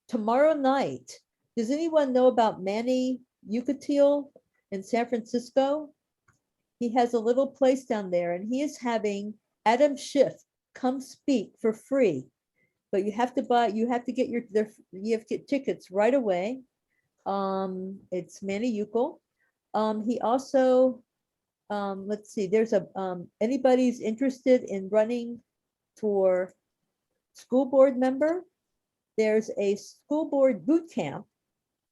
Tomorrow night, does anyone know about Manny Yucatil in San Francisco? He has a little place down there, and he is having Adam Schiff come speak for free. But you have to get tickets right away. It's Manny Yucal. He also, let's see, there's anybody's interested in running for school board member, there's a school board boot camp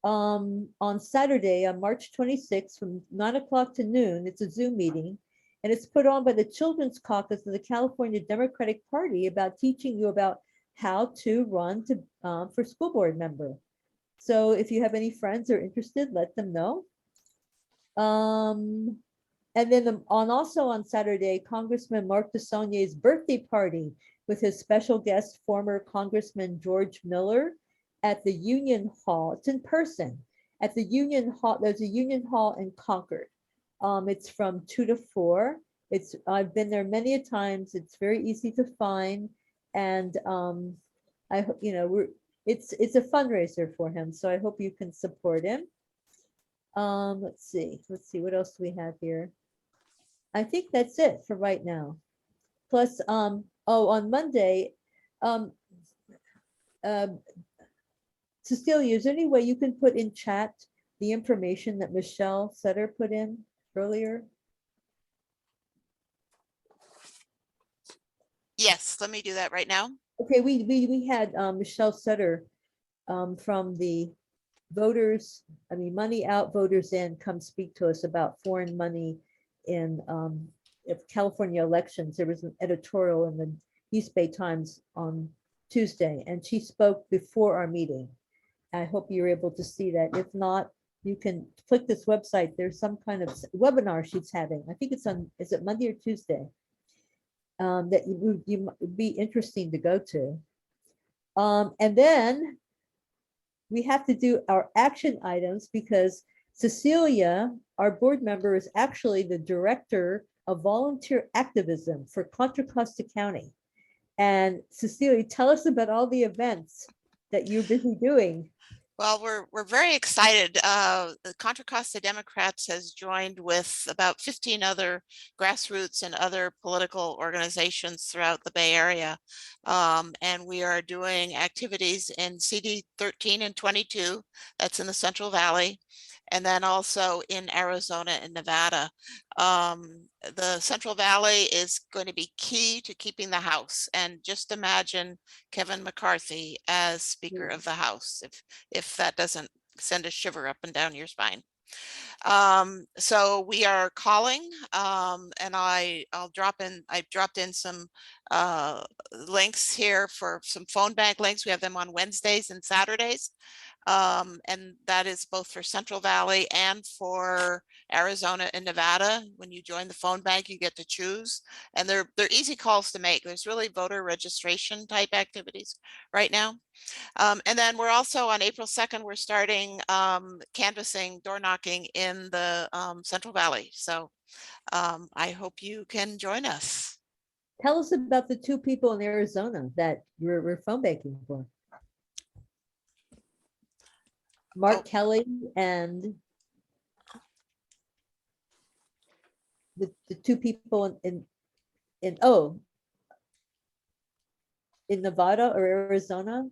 on Saturday on March 26th from 9 o'clock to noon. It's a Zoom meeting, and it's put on by the Children's Caucus of the California Democratic Party about teaching you about how to run for school board member. So if you have any friends who are interested, let them know. And then also on Saturday, Congressman Mark DeSaulnier's birthday party with his special guest, former Congressman George Miller, at the Union Hall. It's in person at the Union Hall. There's a Union Hall in Concord. It's from 2 to 4. I've been there many a times. It's very easy to find, and I hope it's a fundraiser for him. So I hope you can support him. Let's see what else do we have here. I think that's it for right now. Plus, on Monday, Cecilia, is there any way you can put in chat the information that Michelle Sutter put in earlier? Yes, let me do that right now. Okay, we had Michelle Sutter from the voters, money out, voters in, come speak to us about foreign money in California elections. There was an editorial in the East Bay Times on Tuesday, and she spoke before our meeting. I hope you're able to see that. If not, you can click this website. There's some kind of webinar she's having. I think it's on, is it Monday or Tuesday? That you would be interesting to go to. And then we have to do our action items because Cecilia, our board member, is actually the director of volunteer activism for Contra Costa County. And Cecilia, tell us about all the events that you're busy doing. Well, we're very excited. The Contra Costa Democrats has joined with about 15 other grassroots and other political organizations throughout the Bay Area. And we are doing activities in CD 13 and 22, that's in the Central Valley, and then also in Arizona and Nevada. The Central Valley is going to be key to keeping the House. And just imagine Kevin McCarthy as Speaker of the House, if that doesn't send a shiver up and down your spine. So we are calling, and I've dropped in some links here for some phone bank links. We have them on Wednesdays and Saturdays. And that is both for Central Valley and for Arizona and Nevada. When you join the phone bank, you get to choose, and they're easy calls to make. There's really voter registration type activities right now. And then we're also on April 2nd, we're starting canvassing, door knocking in the Central Valley. So I hope you can join us. Tell us about the two people in Arizona that we're phone banking for. Mark Kelly and the two people in Nevada or Arizona.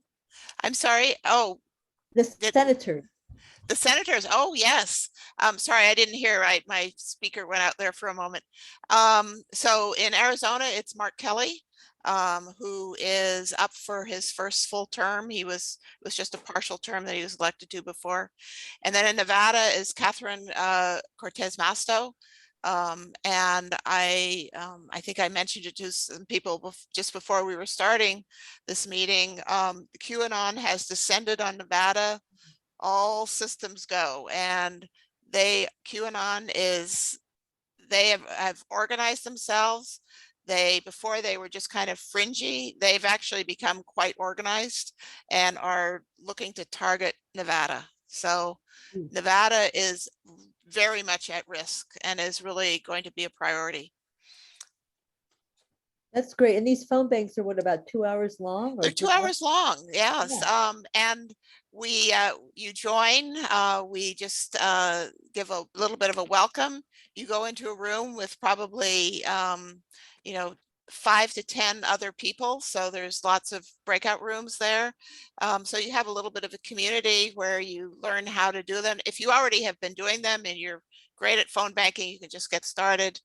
I'm sorry. Oh, the senator. The senators. Oh, yes. Sorry, I didn't hear right. My speaker went out there for a moment. So in Arizona, it's Mark Kelly, who is up for his first full term. It was just a partial term that he was elected to before. And then in Nevada is Catherine Cortez Masto. And I think I mentioned it to some people just before we were starting this meeting. QAnon has descended on Nevada. All systems go, and QAnon is, they have organized themselves. Before they were just kind of fringy. They've actually become quite organized and are looking to target Nevada. So Nevada is very much at risk and is really going to be a priority. That's great. And these phone banks are what, about 2 hours long? They're 2 hours long. Yes. Yeah. And you join, we just give a little bit of a welcome. You go into a room with probably, 5 to 10 other people. So there's lots of breakout rooms there. So you have a little bit of a community where you learn how to do them. If you already have been doing them and you're great at phone banking, you can just get started.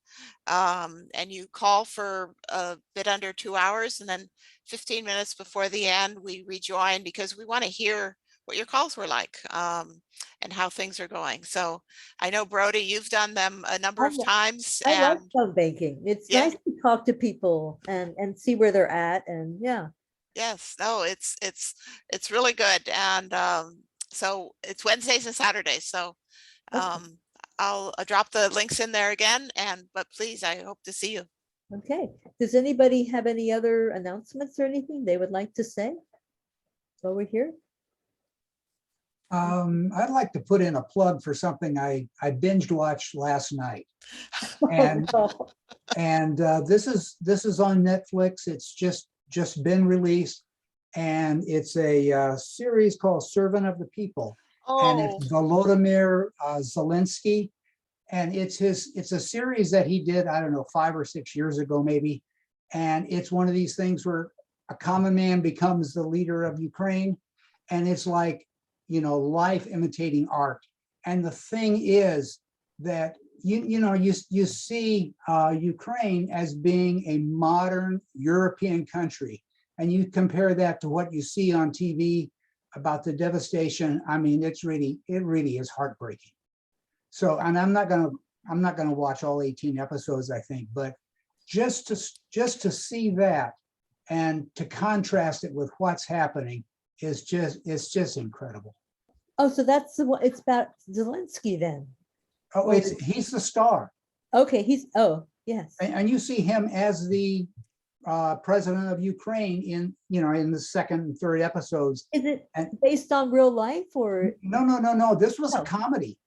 And you call for a bit under 2 hours, and then 15 minutes before the end, we rejoin because we want to hear what your calls were like and how things are going. So I know, Brody, you've done them a number of times. I love phone banking. It's nice to talk to people and see where they're at. And yeah. Yes, no, it's really good. And so it's Wednesdays and Saturdays. So I'll drop the links in there again, but please, I hope to see you. Okay. Does anybody have any other announcements or anything they would like to say while we're here? I'd like to put in a plug for something I binged watched last night, and this is on Netflix. It's just been released, and it's a series called Servant of the People. And it's Volodymyr Zelensky, and it's a series that he did, I don't know, 5 or 6 years ago maybe, and it's one of these things where a common man becomes the leader of Ukraine, and it's like, life imitating art. And the thing is that you see Ukraine as being a modern European country, and you compare that to what you see on TV about the devastation. I mean, it really is heartbreaking. So, and I'm not gonna watch all 18 episodes, I think, but just to see that and to contrast it with what's happening it's just incredible. Oh, so that's the one, it's about Zelensky then. Oh, he's the star. Okay, yes. And you see him as the president of Ukraine in the second and third episodes. Is it based on real life or? No. This was a comedy.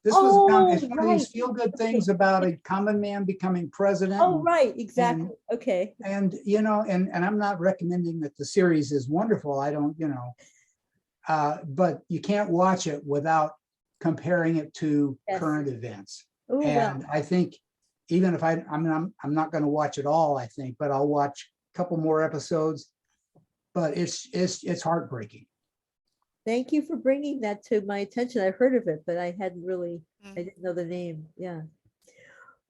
It's one of these feel-good things about a common man becoming president. Oh, right, exactly. Okay. And and I'm not recommending that the series is wonderful. I don't, but you can't watch it without comparing it to current events. Oh, and I think even if I'm not going to watch it all, I think, but I'll watch a couple more episodes. But it's heartbreaking. Thank you for bringing that to my attention. I heard of it, but I didn't know the name. Yeah.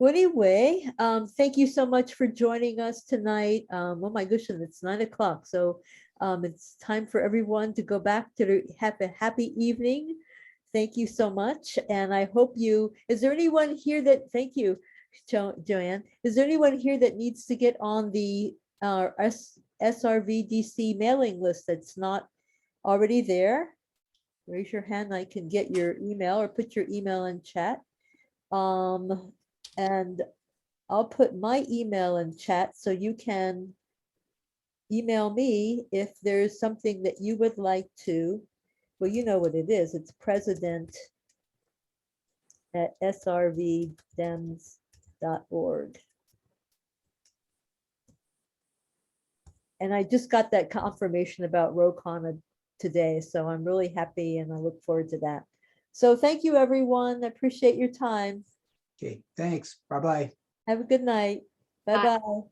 Well, anyway, thank you so much for joining us tonight. Oh my goodness, it's 9 o'clock. So it's time for everyone to go back to have a happy evening. Thank you so much. And I hope is there anyone here that, thank you, Joanne. Is there anyone here that needs to get on the SRVDC mailing list that's not already there? Raise your hand. I can get your email or put your email in chat. And I'll put my email in chat so you can email me if there's something that you would like to. Well, you know what it is. It's president@srvdems.org. And I just got that confirmation about Rokana today, so I'm really happy and I look forward to that. So thank you, everyone. I appreciate your time. Okay, thanks. Bye-bye. Have a good night. Bye-bye.